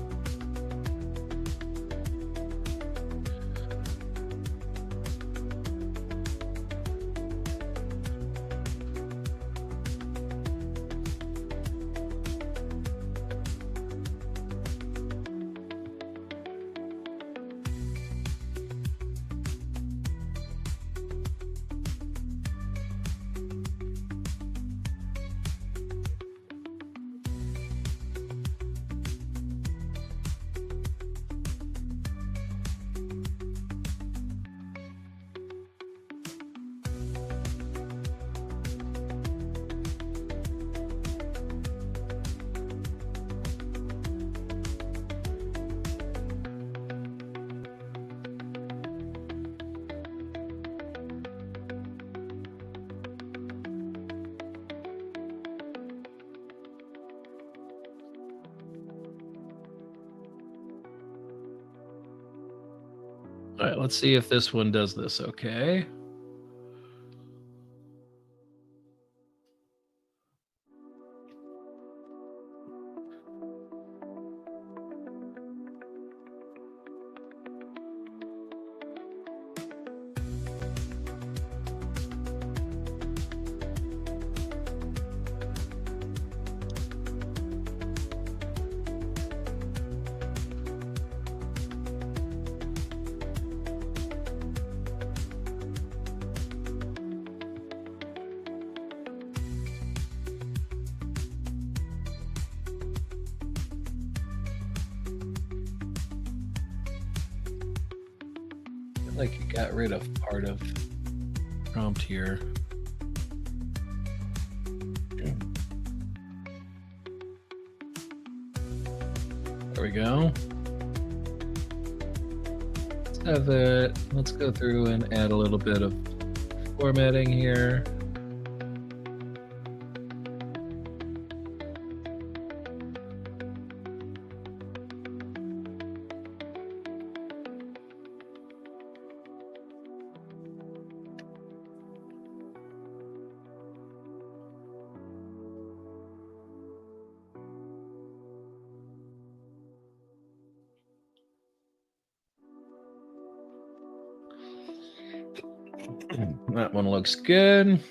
All right, let's see if this one does this okay. Like you got rid of part of prompt here. There we go. Let's have it. Let's go through and add a little bit of formatting here. That one looks good.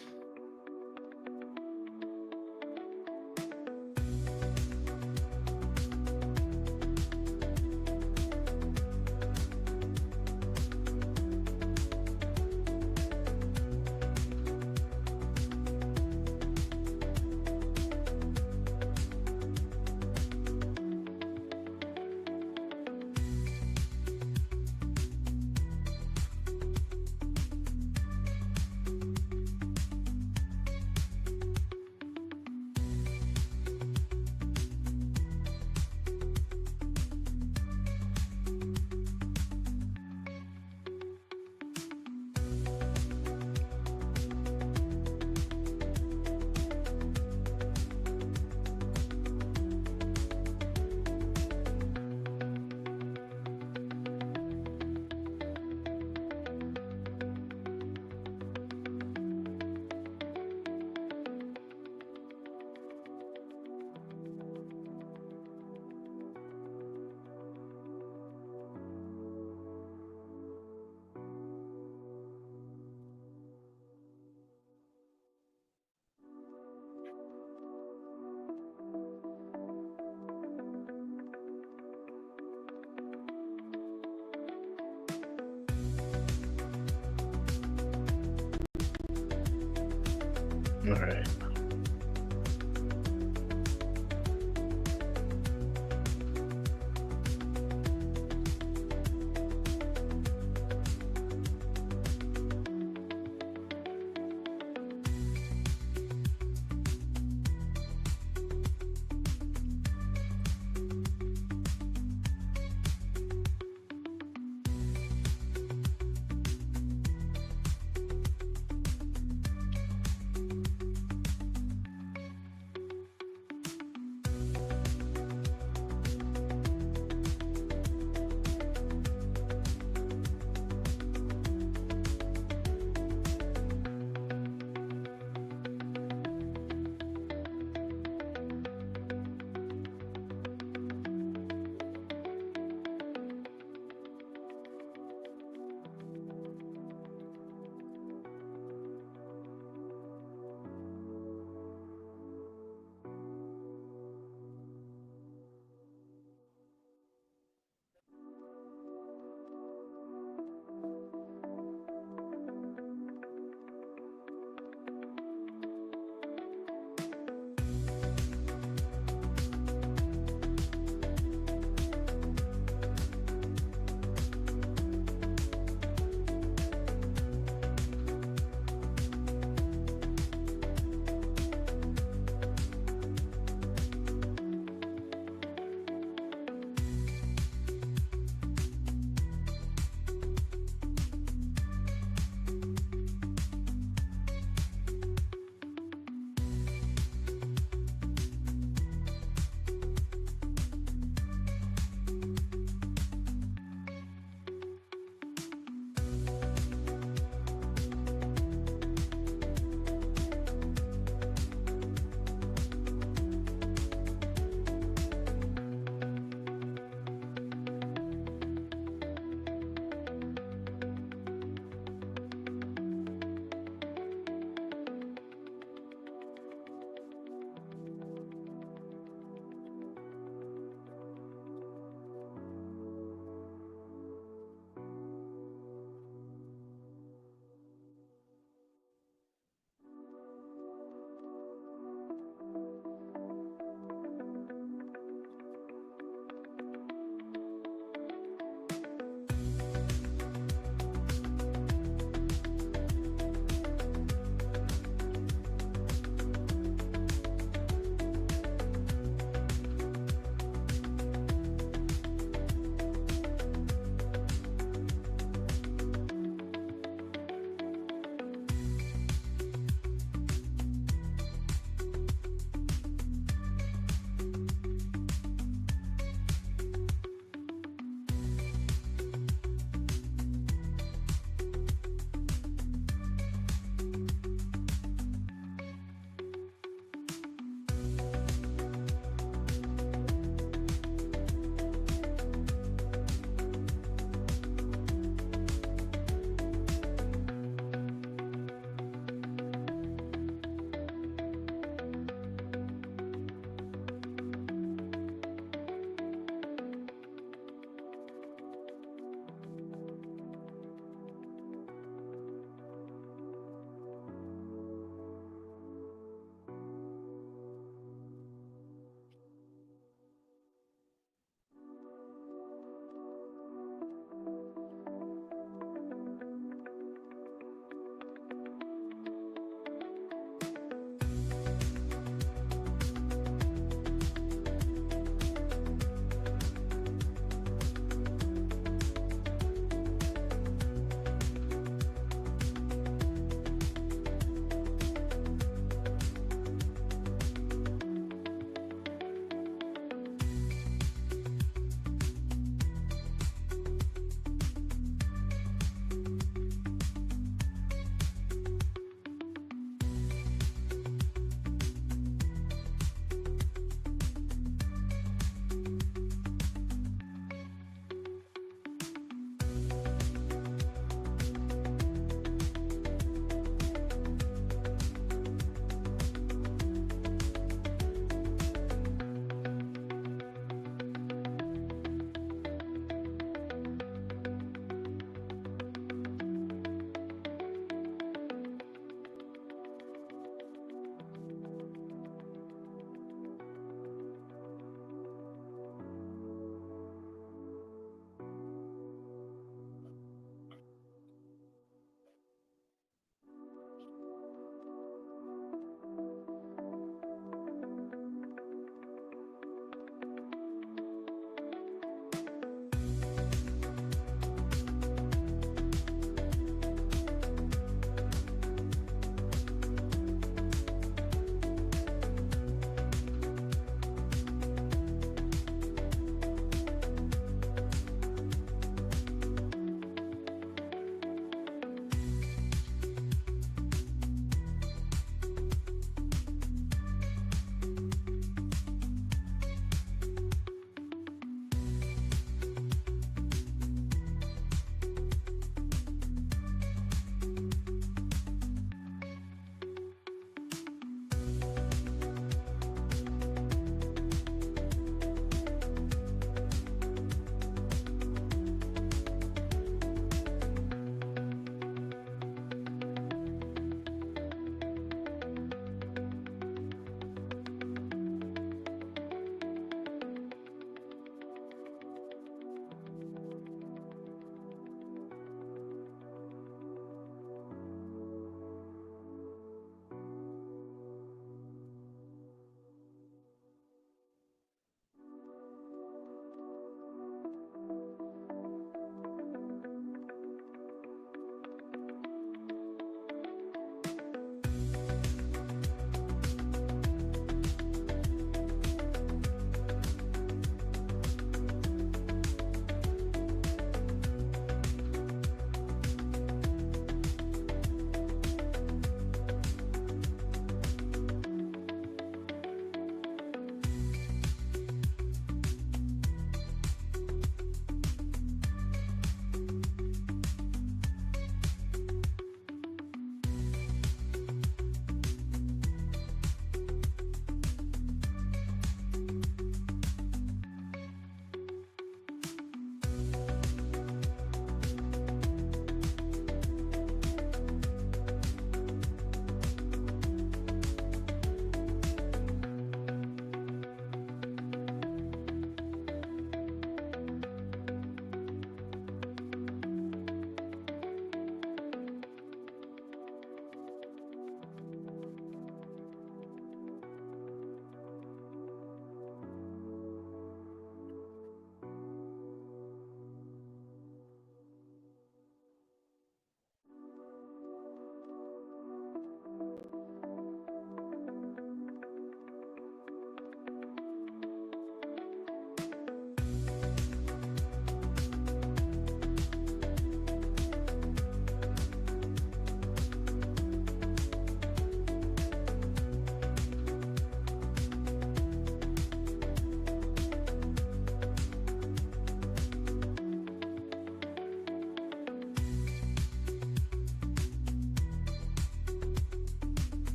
All right.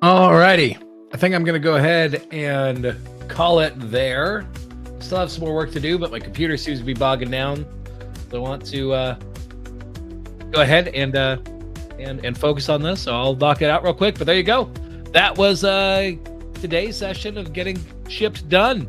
Alrighty. I think I'm going to go ahead and call it there. Still have some more work to do, but my computer seems to be bogging down. So I want to go ahead and focus on this. So I'll knock it out real quick. But there you go. That was today's session of getting shipped done.